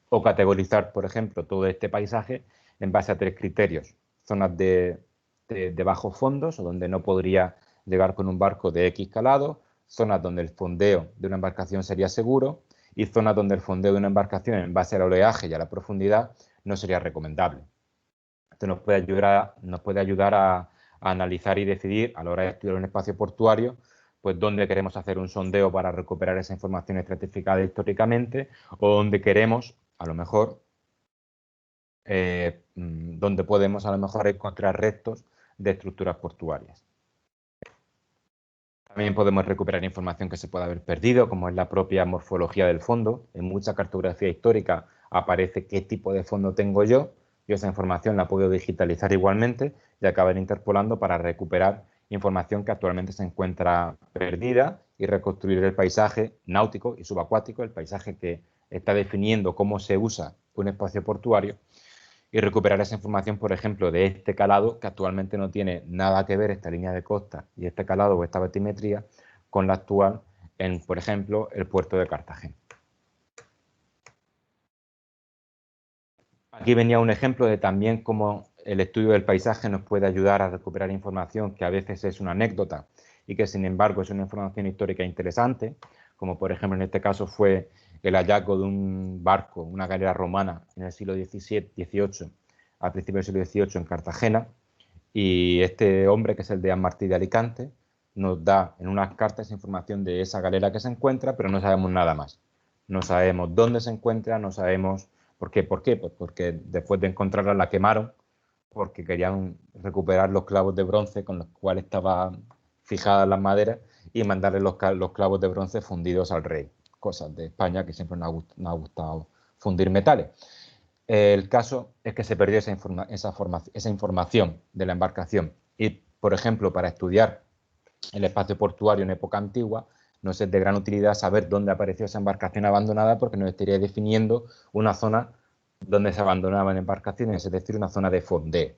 O categorizar, por ejemplo, todo este paisaje en base a 3 criterios. Zonas de bajos fondos, o donde no podría llegar con un barco de X calado, zonas donde el fondeo de una embarcación sería seguro y zonas donde el fondeo de una embarcación en base al oleaje y a la profundidad no sería recomendable. Esto nos puede ayudar a analizar y decidir a la hora de estudiar un espacio portuario, pues dónde queremos hacer un sondeo para recuperar esa información estratificada históricamente o dónde queremos, a lo mejor, donde podemos a lo mejor encontrar restos de estructuras portuarias. También podemos recuperar información que se pueda haber perdido, como es la propia morfología del fondo. En mucha cartografía histórica aparece qué tipo de fondo tengo yo. Yo esa información la puedo digitalizar igualmente y acabar interpolando para recuperar información que actualmente se encuentra perdida y reconstruir el paisaje náutico y subacuático, el paisaje que está definiendo cómo se usa un espacio portuario, y recuperar esa información, por ejemplo, de este calado, que actualmente no tiene nada que ver esta línea de costa y este calado o esta batimetría con la actual en, por ejemplo, el puerto de Cartagena. Aquí venía un ejemplo de también cómo el estudio del paisaje nos puede ayudar a recuperar información que a veces es una anécdota y que sin embargo es una información histórica interesante, como por ejemplo en este caso fue el hallazgo de un barco, una galera romana en el siglo XVIII, al principio del siglo XVIII en Cartagena, y este hombre, que es el de Martí de Alicante, nos da en unas cartas información de esa galera que se encuentra, pero no sabemos nada más. No sabemos dónde se encuentra, no sabemos por qué. ¿Por qué? Pues porque después de encontrarla la quemaron porque querían recuperar los clavos de bronce con los cuales estaban fijadas las maderas y mandarle los clavos de bronce fundidos al rey. Cosas de España que siempre nos ha gustado fundir metales. El caso es que se perdió esa información de la embarcación y, por ejemplo, para estudiar el espacio portuario en época antigua, nos es de gran utilidad saber dónde apareció esa embarcación abandonada porque nos estaría definiendo una zona donde se abandonaban embarcaciones, es decir, una zona de fondeo.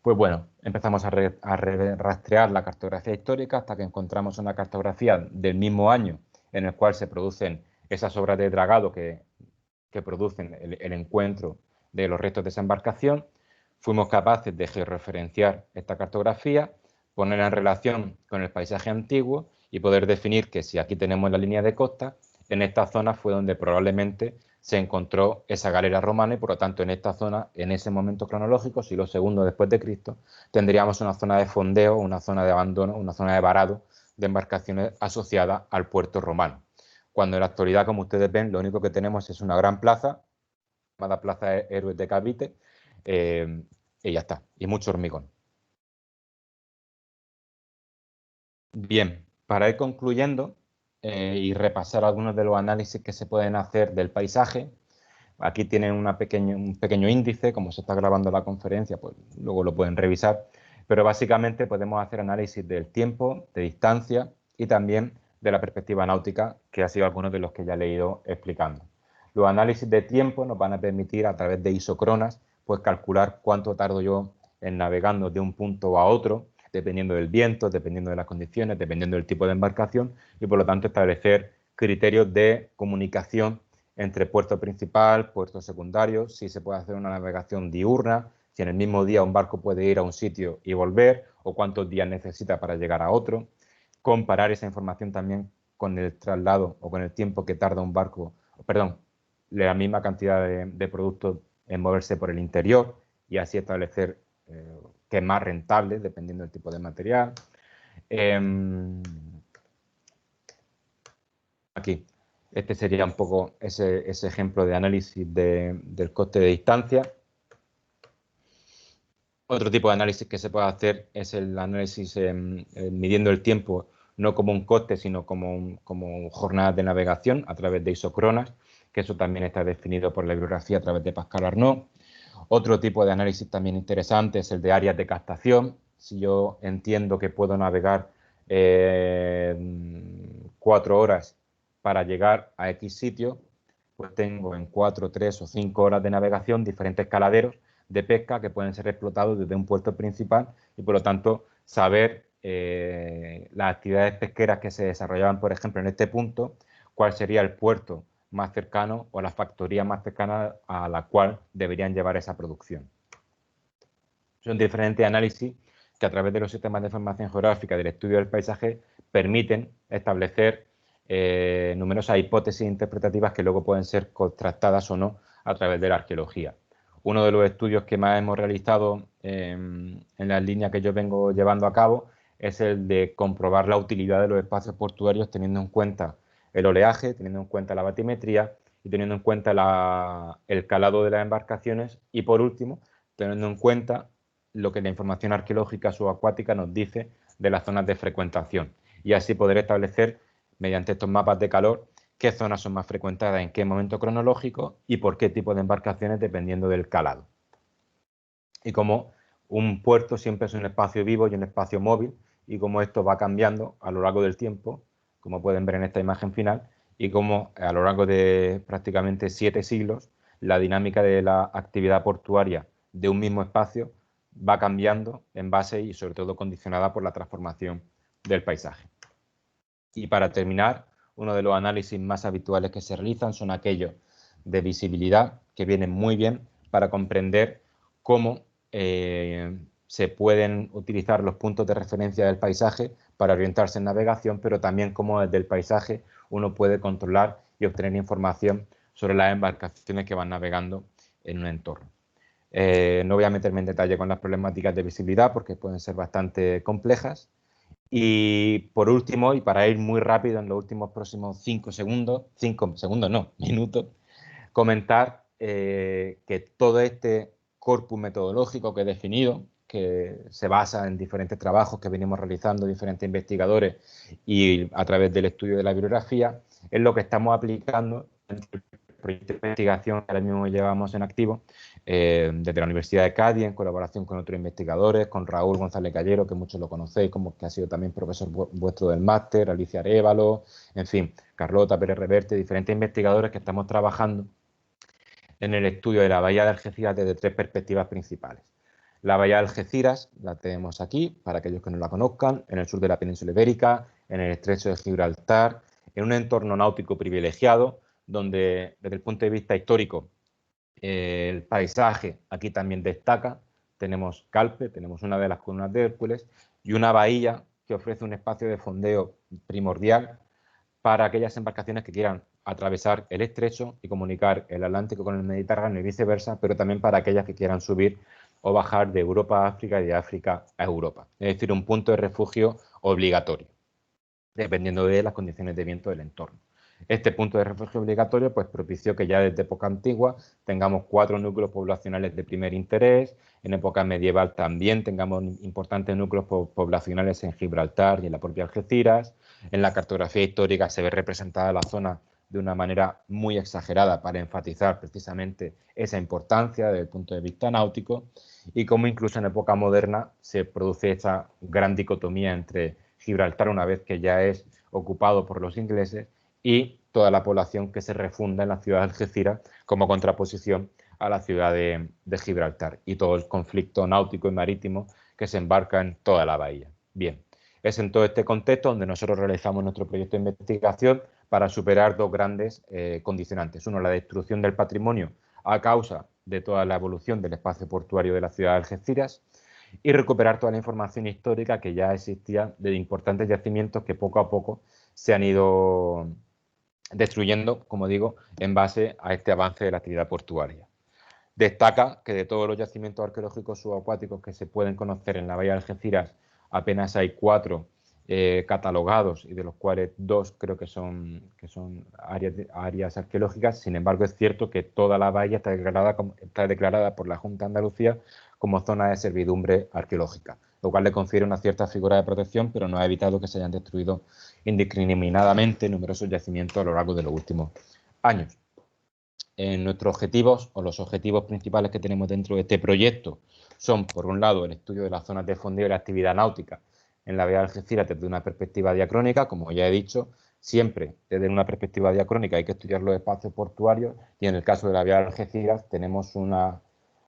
Pues bueno, empezamos a rastrear la cartografía histórica hasta que encontramos una cartografía del mismo año en el cual se producen esas obras de dragado que producen el encuentro de los restos de esa embarcación. Fuimos capaces de georreferenciar esta cartografía, ponerla en relación con el paisaje antiguo y poder definir que si aquí tenemos la línea de costa, en esta zona fue donde probablemente se encontró esa galera romana y por lo tanto en esta zona, en ese momento cronológico, siglo II después de Cristo, tendríamos una zona de fondeo, una zona de abandono, una zona de varado de embarcaciones asociadas al puerto romano. Cuando en la actualidad, como ustedes ven, lo único que tenemos es una gran plaza, llamada Plaza Héroes de Cavite, y ya está, y mucho hormigón. Bien, para ir concluyendo y repasar algunos de los análisis que se pueden hacer del paisaje, aquí tienen un pequeño índice, como se está grabando la conferencia, pues luego lo pueden revisar, pero básicamente podemos hacer análisis del tiempo, de distancia y también de la perspectiva náutica, que ha sido algunos de los que ya he ido explicando. Los análisis de tiempo nos van a permitir, a través de isocronas, pues calcular cuánto tardo yo en navegando de un punto a otro, dependiendo del viento, dependiendo de las condiciones, dependiendo del tipo de embarcación, y por lo tanto establecer criterios de comunicación entre puerto principal, puerto secundario, si se puede hacer una navegación diurna, si en el mismo día un barco puede ir a un sitio y volver, o cuántos días necesita para llegar a otro. Comparar esa información también con el traslado o con el tiempo que tarda un barco, perdón, la misma cantidad de productos en moverse por el interior y así establecer que es más rentable dependiendo del tipo de material. Aquí, este sería un poco ese ejemplo de análisis del coste de distancia. Otro tipo de análisis que se puede hacer es el análisis midiendo el tiempo no como un coste, sino como jornadas de navegación a través de isocronas, que eso también está definido por la bibliografía a través de Pascal Arnaud. Otro tipo de análisis también interesante es el de áreas de captación. Si yo entiendo que puedo navegar 4 horas para llegar a X sitio, pues tengo en 4, 3 o 5 horas de navegación diferentes caladeros de pesca que pueden ser explotados desde un puerto principal y por lo tanto saber las actividades pesqueras que se desarrollaban, por ejemplo, en este punto, cuál sería el puerto más cercano o la factoría más cercana a la cual deberían llevar esa producción. Son diferentes análisis que a través de los sistemas de información geográfica del estudio del paisaje permiten establecer numerosas hipótesis interpretativas que luego pueden ser contrastadas o no a través de la arqueología. uno de los estudios que más hemos realizado en la línea que yo vengo llevando a cabo es el de comprobar la utilidad de los espacios portuarios teniendo en cuenta el oleaje, teniendo en cuenta la batimetría y teniendo en cuenta el calado de las embarcaciones y, por último, teniendo en cuenta lo que la información arqueológica subacuática nos dice de las zonas de frecuentación y así poder establecer, mediante estos mapas de calor, qué zonas son más frecuentadas en qué momento cronológico y por qué tipo de embarcaciones dependiendo del calado. Y como un puerto siempre es un espacio vivo y un espacio móvil y cómo esto va cambiando a lo largo del tiempo, como pueden ver en esta imagen final, y cómo a lo largo de prácticamente 7 siglos la dinámica de la actividad portuaria de un mismo espacio va cambiando en base y sobre todo condicionada por la transformación del paisaje. Y para terminar, uno de los análisis más habituales que se realizan son aquellos de visibilidad, que vienen muy bien para comprender cómo se pueden utilizar los puntos de referencia del paisaje para orientarse en navegación, pero también cómo desde el paisaje uno puede controlar y obtener información sobre las embarcaciones que van navegando en un entorno. No voy a meterme en detalle con las problemáticas de visibilidad porque pueden ser bastante complejas. Y por último, y para ir muy rápido en los últimos próximos 5 segundos no, minutos, comentar que todo este corpus metodológico que he definido, que se basa en diferentes trabajos que venimos realizando diferentes investigadores y a través del estudio de la bibliografía, es lo que estamos aplicando en el proyecto de investigación que ahora mismo llevamos en activo desde la Universidad de Cádiz, en colaboración con otros investigadores, con Raúl González Callero, que muchos lo conocéis, como que ha sido también profesor vuestro del máster, Alicia Arévalo, en fin, Carlota Pérez Reverte, diferentes investigadores que estamos trabajando en el estudio de la bahía de Algeciras desde 3 perspectivas principales. La bahía de Algeciras la tenemos aquí, para aquellos que no la conozcan, en el sur de la península ibérica, en el estrecho de Gibraltar, en un entorno náutico privilegiado, donde desde el punto de vista histórico el paisaje aquí también destaca. Tenemos Calpe, tenemos una de las columnas de Hércules y una bahía que ofrece un espacio de fondeo primordial para aquellas embarcaciones que quieran atravesar el estrecho y comunicar el Atlántico con el Mediterráneo y viceversa, pero también para aquellas que quieran subir o bajar de Europa a África y de África a Europa. Es decir, un punto de refugio obligatorio, dependiendo de las condiciones de viento del entorno. Este punto de refugio obligatorio pues, propició que ya desde época antigua tengamos 4 núcleos poblacionales de primer interés, en época medieval también tengamos importantes núcleos poblacionales en Gibraltar y en la propia Algeciras. En la cartografía histórica se ve representada la zona de una manera muy exagerada para enfatizar precisamente esa importancia desde el punto de vista náutico y cómo incluso en época moderna se produce esta gran dicotomía entre Gibraltar una vez que ya es ocupado por los ingleses y toda la población que se refunda en la ciudad de Algeciras como contraposición a la ciudad de Gibraltar y todo el conflicto náutico y marítimo que se embarca en toda la bahía. Bien, es en todo este contexto donde nosotros realizamos nuestro proyecto de investigación para superar 2 grandes condicionantes. Uno, la destrucción del patrimonio a causa de toda la evolución del espacio portuario de la ciudad de Algeciras y recuperar toda la información histórica que ya existía de importantes yacimientos que poco a poco se han ido destruyendo, como digo, en base a este avance de la actividad portuaria. Destaca que de todos los yacimientos arqueológicos subacuáticos que se pueden conocer en la bahía de Algeciras, apenas hay 4 catalogados y de los cuales 2 creo que son áreas arqueológicas. Sin embargo, es cierto que toda la bahía está declarada por la Junta de Andalucía como zona de servidumbre arqueológica, lo cual le confiere una cierta figura de protección, pero no ha evitado que se hayan destruido indiscriminadamente numerosos yacimientos a lo largo de los últimos años. Nuestros objetivos o los objetivos principales que tenemos dentro de este proyecto son, por un lado, el estudio de las zonas de fondeo y la actividad náutica en la bahía de Algeciras desde una perspectiva diacrónica. Como ya he dicho, siempre desde una perspectiva diacrónica hay que estudiar los espacios portuarios y en el caso de la bahía de Algeciras tenemos una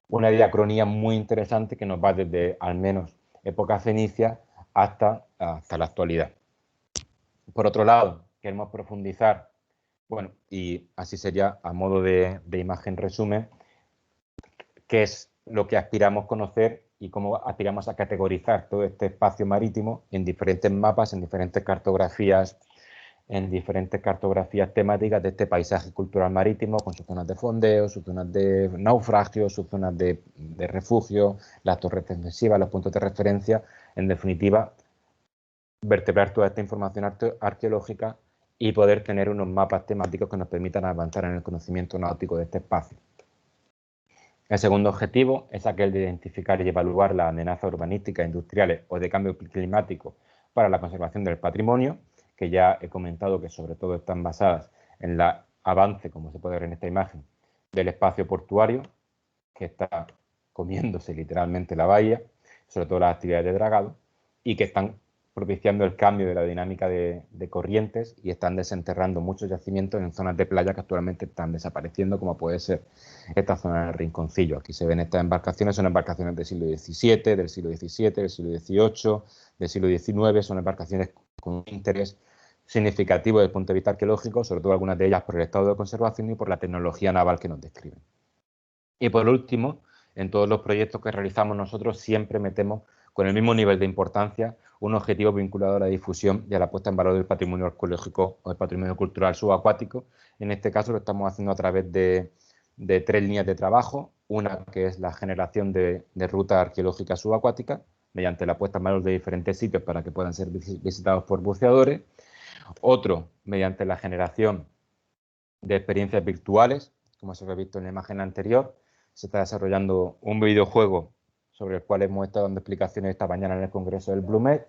diacronía muy interesante que nos va desde al menos época fenicia hasta la actualidad. Por otro lado, queremos profundizar, bueno, y así sería a modo de imagen resumen, qué es lo que aspiramos a conocer y cómo aspiramos a categorizar todo este espacio marítimo en diferentes mapas, en diferentes cartografías en diferentes cartografías temáticas de este paisaje cultural marítimo, con sus zonas de fondeo, sus zonas de naufragio, sus zonas de refugio, las torres defensivas, los puntos de referencia, en definitiva, vertebrar toda esta información arqueológica y poder tener unos mapas temáticos que nos permitan avanzar en el conocimiento náutico de este espacio. El segundo objetivo es aquel de identificar y evaluar las amenazas urbanísticas, industriales o de cambio climático para la conservación del patrimonio, que ya he comentado que sobre todo están basadas en el avance, como se puede ver en esta imagen, del espacio portuario, que está comiéndose literalmente la bahía, sobre todo las actividades de dragado, y que están propiciando el cambio de la dinámica de corrientes y están desenterrando muchos yacimientos en zonas de playa que actualmente están desapareciendo, como puede ser esta zona del Rinconcillo. Aquí se ven estas embarcaciones, son embarcaciones del siglo XVII, del siglo XVII, del siglo XVIII, del siglo XIX, son embarcaciones con un interés significativo desde el punto de vista arqueológico, sobre todo algunas de ellas por el estado de conservación y por la tecnología naval que nos describen. Y por último, en todos los proyectos que realizamos nosotros siempre metemos con el mismo nivel de importancia un objetivo vinculado a la difusión y a la puesta en valor del patrimonio arqueológico o del patrimonio cultural subacuático. En este caso lo estamos haciendo a través de 3 líneas de trabajo. Una que es la generación de rutas arqueológicas subacuáticas mediante la puesta en valor de diferentes sitios para que puedan ser visitados por buceadores. Otro, mediante la generación de experiencias virtuales, como se ha visto en la imagen anterior. Se está desarrollando un videojuego sobre el cual hemos estado dando explicaciones esta mañana en el Congreso del BlueMed,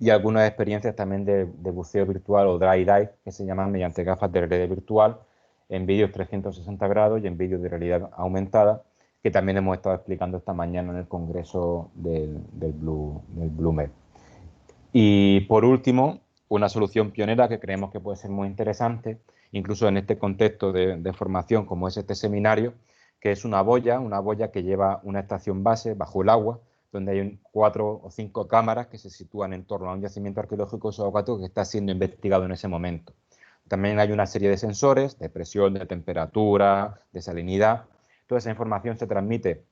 y algunas experiencias también de buceo virtual o dry dive, que se llaman mediante gafas de realidad virtual, en vídeos 360 grados y en vídeos de realidad aumentada, que también hemos estado explicando esta mañana en el Congreso del BlueMed. Y por último, una solución pionera que creemos que puede ser muy interesante, incluso en este contexto de formación como es este seminario, que es una boya que lleva una estación base bajo el agua, donde hay 4 o 5 cámaras que se sitúan en torno a un yacimiento arqueológico subacuático que está siendo investigado en ese momento. También hay una serie de sensores de presión, de temperatura, de salinidad. Toda esa información se transmite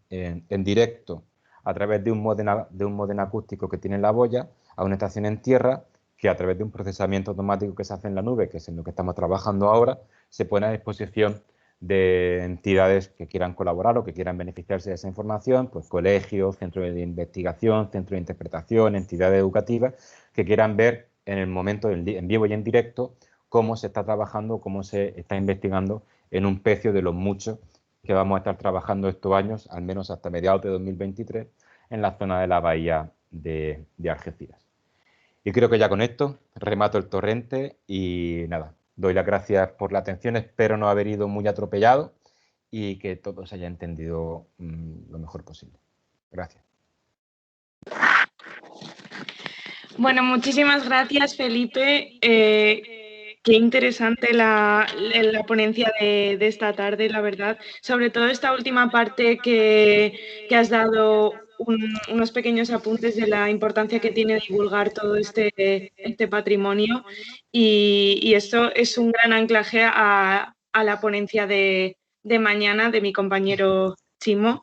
en directo a través de un módem acústico que tiene la boya a una estación en tierra, que a través de un procesamiento automático que se hace en la nube, que es en lo que estamos trabajando ahora, se pone a disposición de entidades que quieran colaborar o que quieran beneficiarse de esa información, pues colegios, centros de investigación, centros de interpretación, entidades educativas, que quieran ver en el momento, en vivo y en directo, cómo se está trabajando, cómo se está investigando en un pecio de los muchos que vamos a estar trabajando estos años, al menos hasta mediados de 2023, en la zona de la bahía de Algeciras. Y creo que ya con esto remato el torrente y nada, doy las gracias por la atención, espero no haber ido muy atropellado y que todo se haya entendido lo mejor posible. Gracias. Bueno, muchísimas gracias, Felipe. Qué interesante la ponencia de esta tarde, la verdad. Sobre todo esta última parte que has dado unos pequeños apuntes de la importancia que tiene divulgar todo este patrimonio. Y esto es un gran anclaje a la ponencia de mañana de mi compañero Chimo.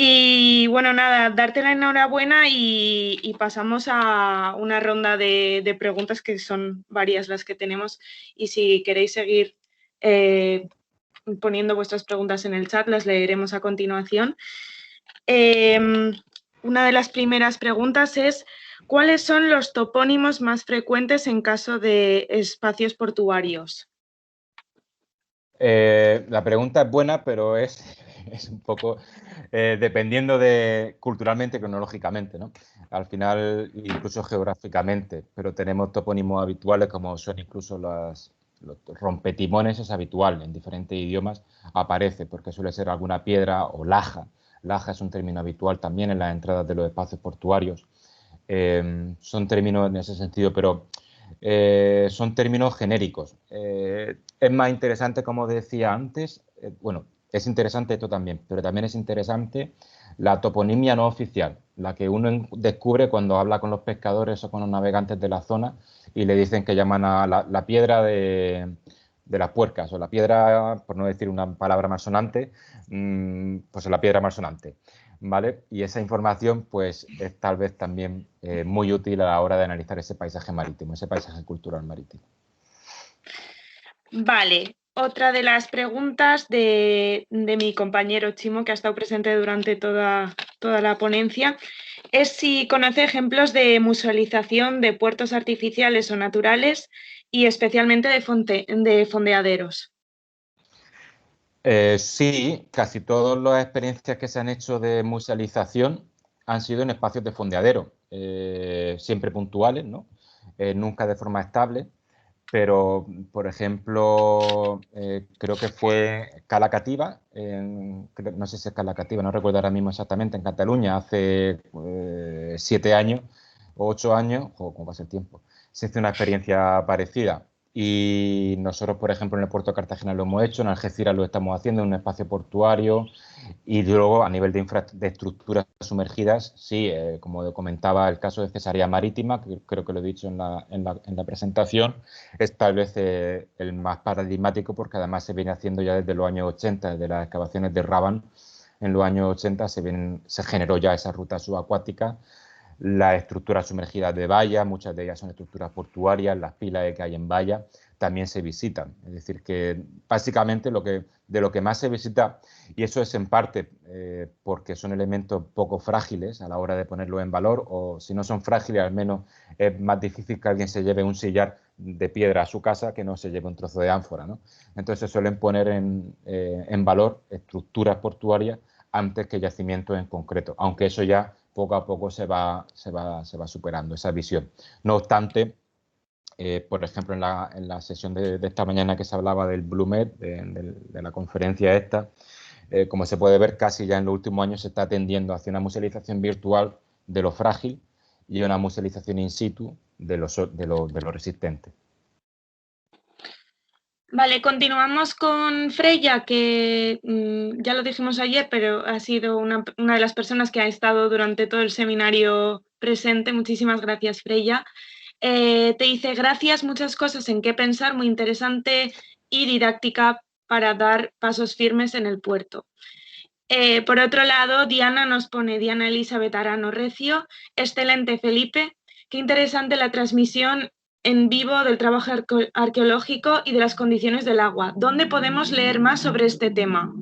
Y bueno, nada, darte la enhorabuena y pasamos a una ronda de preguntas, que son varias las que tenemos, y si queréis seguir poniendo vuestras preguntas en el chat, las leeremos a continuación. Una de las primeras preguntas es: ¿cuáles son los topónimos más frecuentes en caso de espacios portuarios? La pregunta es buena, pero es un poco dependiendo de culturalmente, cronológicamente, ¿no? Al final, incluso geográficamente, pero tenemos topónimos habituales como son incluso los rompetimones, es habitual en diferentes idiomas, aparece porque suele ser alguna piedra o laja. Laja es un término habitual también en las entradas de los espacios portuarios. Son términos en ese sentido, pero son términos genéricos. Es más interesante, como decía antes, bueno, es interesante esto también, pero también es interesante la toponimia no oficial, la que uno descubre cuando habla con los pescadores o con los navegantes de la zona y le dicen que llaman a la piedra de las puercas, o la piedra, por no decir una palabra malsonante, pues la piedra malsonante, ¿vale? Y esa información pues es tal vez también muy útil a la hora de analizar ese paisaje marítimo, ese paisaje cultural marítimo. Vale, otra de las preguntas de mi compañero Chimo, que ha estado presente durante toda la ponencia, es si conoce ejemplos de musealización de puertos artificiales o naturales y especialmente de fondeaderos. Sí, casi todas las experiencias que se han hecho de musealización han sido en espacios de fondeadero, siempre puntuales, ¿no? Nunca de forma estable, pero, por ejemplo, creo que fue Cala Cativa, no sé si es Cala Cativa, no recuerdo ahora mismo exactamente, en Cataluña, hace 7 años o 8 años, o cómo pasa el tiempo, se hizo una experiencia parecida. Y nosotros, por ejemplo, en el puerto de Cartagena lo hemos hecho, en Algeciras lo estamos haciendo, en un espacio portuario, y luego a nivel de estructuras sumergidas, sí, como comentaba el caso de Cesarea Marítima, que creo que lo he dicho en la presentación, es tal vez el más paradigmático porque además se viene haciendo ya desde los años 80, desde las excavaciones de Raban, en los años 80 se generó ya esa ruta subacuática. Las estructuras sumergidas de valla, muchas de ellas son estructuras portuarias, las pilas que hay en valla también se visitan. Es decir, que básicamente de lo que más se visita, y eso es en parte porque son elementos poco frágiles a la hora de ponerlos en valor, o si no son frágiles, al menos es más difícil que alguien se lleve un sillar de piedra a su casa que no se lleve un trozo de ánfora, ¿no? Entonces se suelen poner en valor estructuras portuarias antes que yacimientos en concreto, aunque eso ya poco a poco se va superando esa visión. No obstante, por ejemplo, en la sesión de esta mañana que se hablaba del BlueMed, de la conferencia esta, como se puede ver, casi ya en los últimos años se está tendiendo hacia una musealización virtual de lo frágil y una musealización in situ de lo resistente. Vale, continuamos con Freya, que ya lo dijimos ayer, pero ha sido una de las personas que ha estado durante todo el seminario presente. Muchísimas gracias, Freya. Te dice, gracias, muchas cosas en qué pensar, muy interesante y didáctica para dar pasos firmes en el puerto. Por otro lado, Diana nos pone, Diana Elizabeth Arano Recio, excelente Felipe, qué interesante la transmisión en vivo del trabajo arqueológico y de las condiciones del agua. ¿Dónde podemos leer más sobre este tema?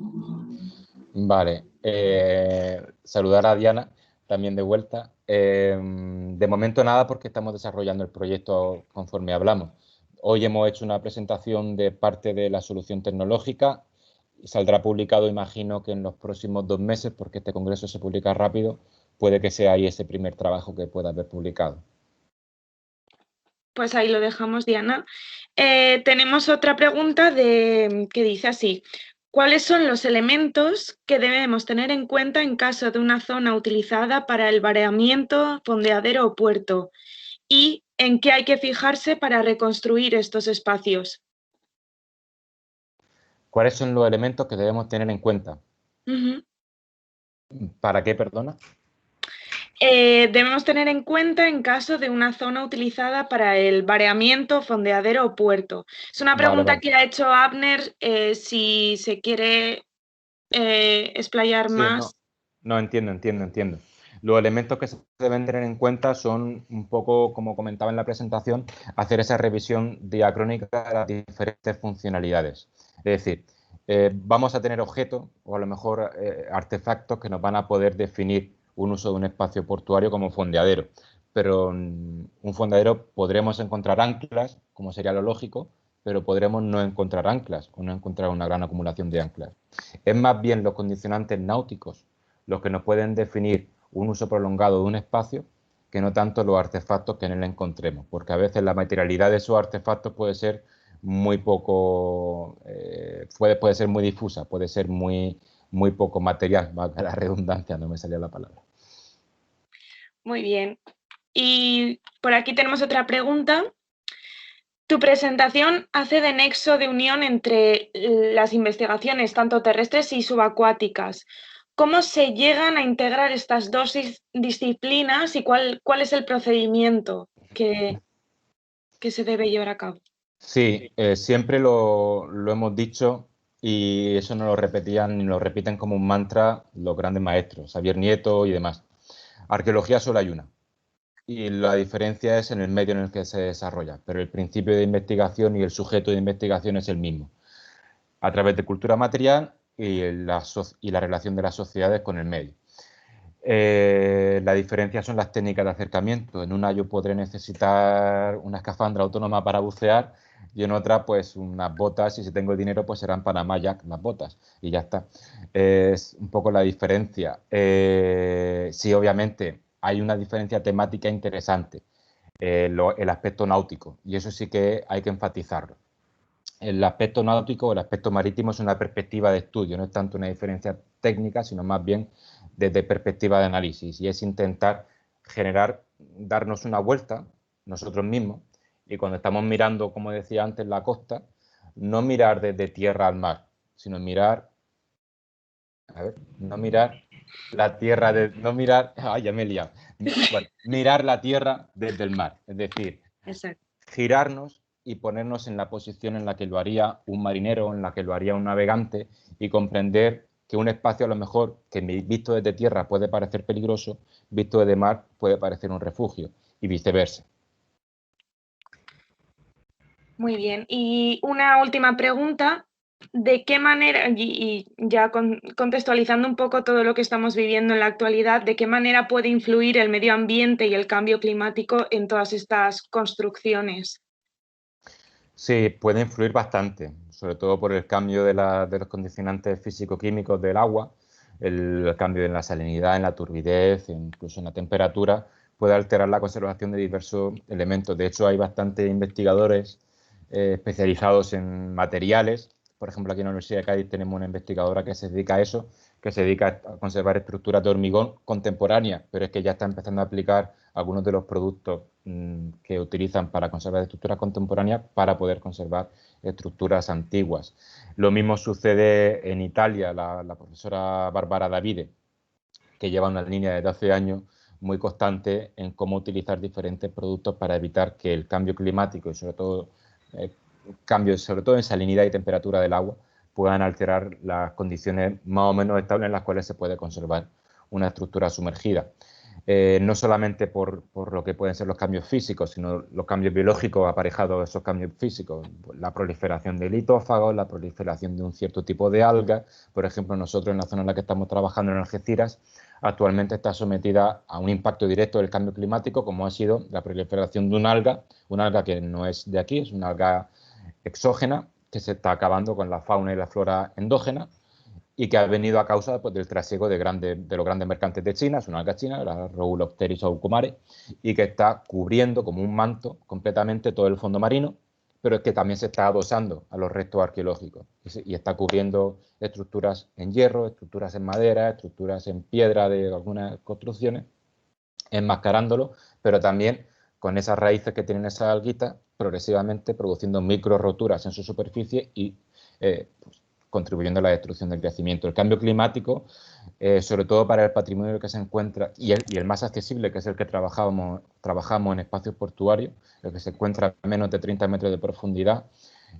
Vale, saludar a Diana también de vuelta. De momento nada porque estamos desarrollando el proyecto conforme hablamos. Hoy hemos hecho una presentación de parte de la solución tecnológica. Saldrá publicado, imagino que en los próximos 2 meses, porque este congreso se publica rápido, puede que sea ahí ese primer trabajo que pueda haber publicado. Pues ahí lo dejamos, Diana. Tenemos otra pregunta que dice así, ¿cuáles son los elementos que debemos tener en cuenta en caso de una zona utilizada para el bareamiento, fondeadero o puerto? ¿Y en qué hay que fijarse para reconstruir estos espacios? ¿Cuáles son los elementos que debemos tener en cuenta? Uh-huh. ¿Para qué, perdona? Debemos tener en cuenta en caso de una zona utilizada para el bareamiento, fondeadero o puerto. Es una Vale, pregunta vale. que ha hecho Abner, si se quiere explayar Sí, no, más. no entiendo. Los elementos que se deben tener en cuenta son un poco, como comentaba en la presentación, hacer esa revisión diacrónica de las diferentes funcionalidades. Es decir, vamos a tener objetos o a lo mejor artefactos que nos van a poder definir un uso de un espacio portuario como fondeadero. Pero en un fondeadero podremos encontrar anclas, como sería lo lógico, pero podremos no encontrar anclas o no encontrar una gran acumulación de anclas. Es más bien los condicionantes náuticos los que nos pueden definir un uso prolongado de un espacio que no tanto los artefactos que en él encontremos, porque a veces la materialidad de esos artefactos puede ser muy poco, puede ser muy difusa, puede ser muy poco material, valga la redundancia, no me salía la palabra. Muy bien. Y por aquí tenemos otra pregunta. Tu presentación hace de nexo de unión entre las investigaciones tanto terrestres y subacuáticas. ¿Cómo se llegan a integrar estas dos disciplinas y cuál es el procedimiento que se debe llevar a cabo? Sí, siempre lo hemos dicho y eso no lo repetían ni lo repiten como un mantra los grandes maestros, Xavier Nieto y demás. Arqueología solo hay una y la diferencia es en el medio en el que se desarrolla, pero el principio de investigación y el sujeto de investigación es el mismo, a través de cultura material y la relación de las sociedades con el medio. La diferencia son las técnicas de acercamiento. En una yo podré necesitar una escafandra autónoma para bucear y en otra pues unas botas y si tengo el dinero pues serán Panama Jack las botas y ya está. Es un poco la diferencia. Sí, obviamente hay una diferencia temática interesante, el aspecto náutico y eso sí que hay que enfatizarlo. El aspecto náutico o el aspecto marítimo es una perspectiva de estudio, no es tanto una diferencia técnica, sino más bien desde perspectiva de análisis. Y es intentar generar, darnos una vuelta nosotros mismos y cuando estamos mirando, como decía antes, la costa, no mirar desde tierra al mar, sino mirar, a ver, no mirar la tierra, no mirar, ay, ya me he liado. Bueno, mirar la tierra desde el mar, es decir, Exacto. girarnos y ponernos en la posición en la que lo haría un marinero, en la que lo haría un navegante y comprender que un espacio a lo mejor que visto desde tierra puede parecer peligroso, visto desde mar puede parecer un refugio y viceversa. Muy bien. Y una última pregunta. ¿De qué manera, y ya contextualizando un poco todo lo que estamos viviendo en la actualidad, de qué manera puede influir el medio ambiente y el cambio climático en todas estas construcciones? Sí, puede influir bastante, sobre todo por el cambio de los condicionantes físico-químicos del agua, el cambio en la salinidad, en la turbidez, incluso en la temperatura, puede alterar la conservación de diversos elementos. De hecho, hay bastantes investigadores especializados en materiales. Por ejemplo, aquí en la Universidad de Cádiz tenemos una investigadora que se dedica a eso, que se dedica a conservar estructuras de hormigón contemporáneas, pero es que ya está empezando a aplicar algunos de los productos que utilizan para conservar estructuras contemporáneas para poder conservar estructuras antiguas. Lo mismo sucede en Italia, la profesora Barbara Davide, que lleva una línea desde hace años muy constante en cómo utilizar diferentes productos para evitar que el cambio climático y sobre todo cambios, sobre todo en salinidad y temperatura del agua, puedan alterar las condiciones más o menos estables en las cuales se puede conservar una estructura sumergida. No solamente por lo que pueden ser los cambios físicos, sino los cambios biológicos aparejados a esos cambios físicos, la proliferación de litófagos, la proliferación de un cierto tipo de algas. Por ejemplo, nosotros en la zona en la que estamos trabajando, en Algeciras, actualmente está sometida a un impacto directo del cambio climático, como ha sido la proliferación de una alga que no es de aquí, es una alga exógena, que se está acabando con la fauna y la flora endógena, y que ha venido a causa pues, del trasiego de los grandes mercantes de China, es una alga china, la Rhodopteris aucumare, y que está cubriendo como un manto completamente todo el fondo marino, pero es que también se está adosando a los restos arqueológicos y está cubriendo estructuras en hierro, estructuras en madera, estructuras en piedra de algunas construcciones, enmascarándolo, pero también con esas raíces que tienen esas alguitas, progresivamente produciendo micro roturas en su superficie y pues, contribuyendo a la destrucción del crecimiento. El cambio climático, sobre todo para el patrimonio que se encuentra, y el más accesible, que es el que trabajamos en espacios portuarios, el que se encuentra a menos de 30 metros de profundidad,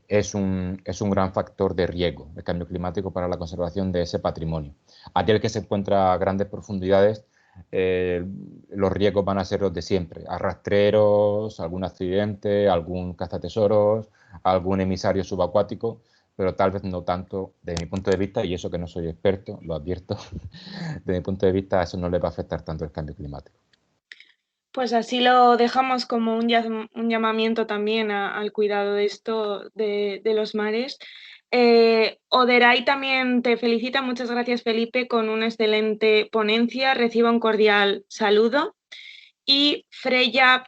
es un gran factor de riesgo, el cambio climático, para la conservación de ese patrimonio. Aquel que se encuentra a grandes profundidades, los riesgos van a ser los de siempre, arrastreros, algún accidente, algún cazatesoros, algún emisario subacuático, pero tal vez no tanto desde mi punto de vista, y eso que no soy experto, lo advierto, desde mi punto de vista eso no le va a afectar tanto el cambio climático. Pues así lo dejamos como un llamamiento también al cuidado de esto de los mares. Oderay también te felicita, muchas gracias Felipe, con una excelente ponencia, reciba un cordial saludo. Y Freya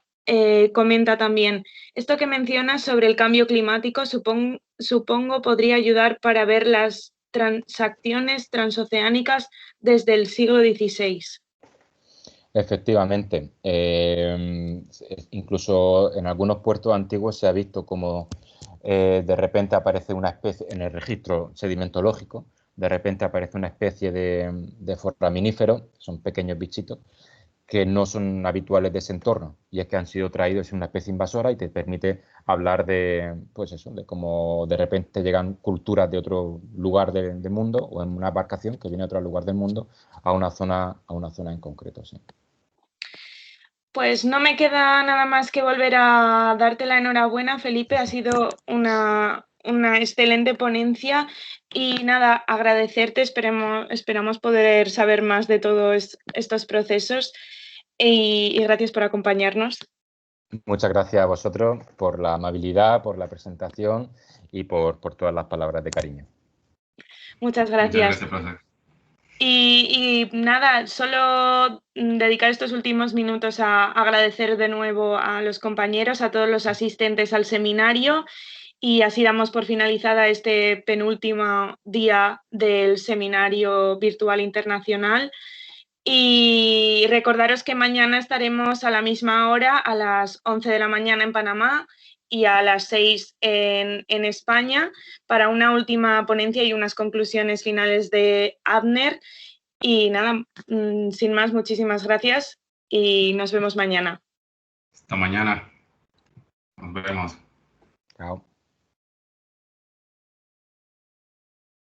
comenta también, esto que mencionas sobre el cambio climático supongo podría ayudar para ver las transacciones transoceánicas desde el siglo XVI. Efectivamente, incluso en algunos puertos antiguos se ha visto como de repente aparece una especie, en el registro sedimentológico, de repente aparece una especie de foraminífero, son pequeños bichitos, que no son habituales de ese entorno, y es que han sido traídos, es una especie invasora y te permite hablar de, pues eso, de cómo de repente llegan culturas de otro lugar del mundo o en una embarcación que viene de otro lugar del mundo a una zona en concreto, sí. Pues no me queda nada más que volver a darte la enhorabuena, Felipe. Ha sido una excelente ponencia y nada, agradecerte. Esperamos poder saber más de todos estos procesos y gracias por acompañarnos. Muchas gracias a vosotros por la amabilidad, por la presentación y por todas las palabras de cariño. Muchas Muchas gracias. gracias, profe. Y nada, solo dedicar estos últimos minutos a agradecer de nuevo a los compañeros, a todos los asistentes al seminario y así damos por finalizada este penúltimo día del Seminario Virtual Internacional. Y recordaros que mañana estaremos a la misma hora, a las 11 de la mañana en Panamá y a las 6 en España, para una última ponencia y unas conclusiones finales de Abner. Y nada, sin más, muchísimas gracias y nos vemos mañana. Hasta mañana. Nos vemos. Chao.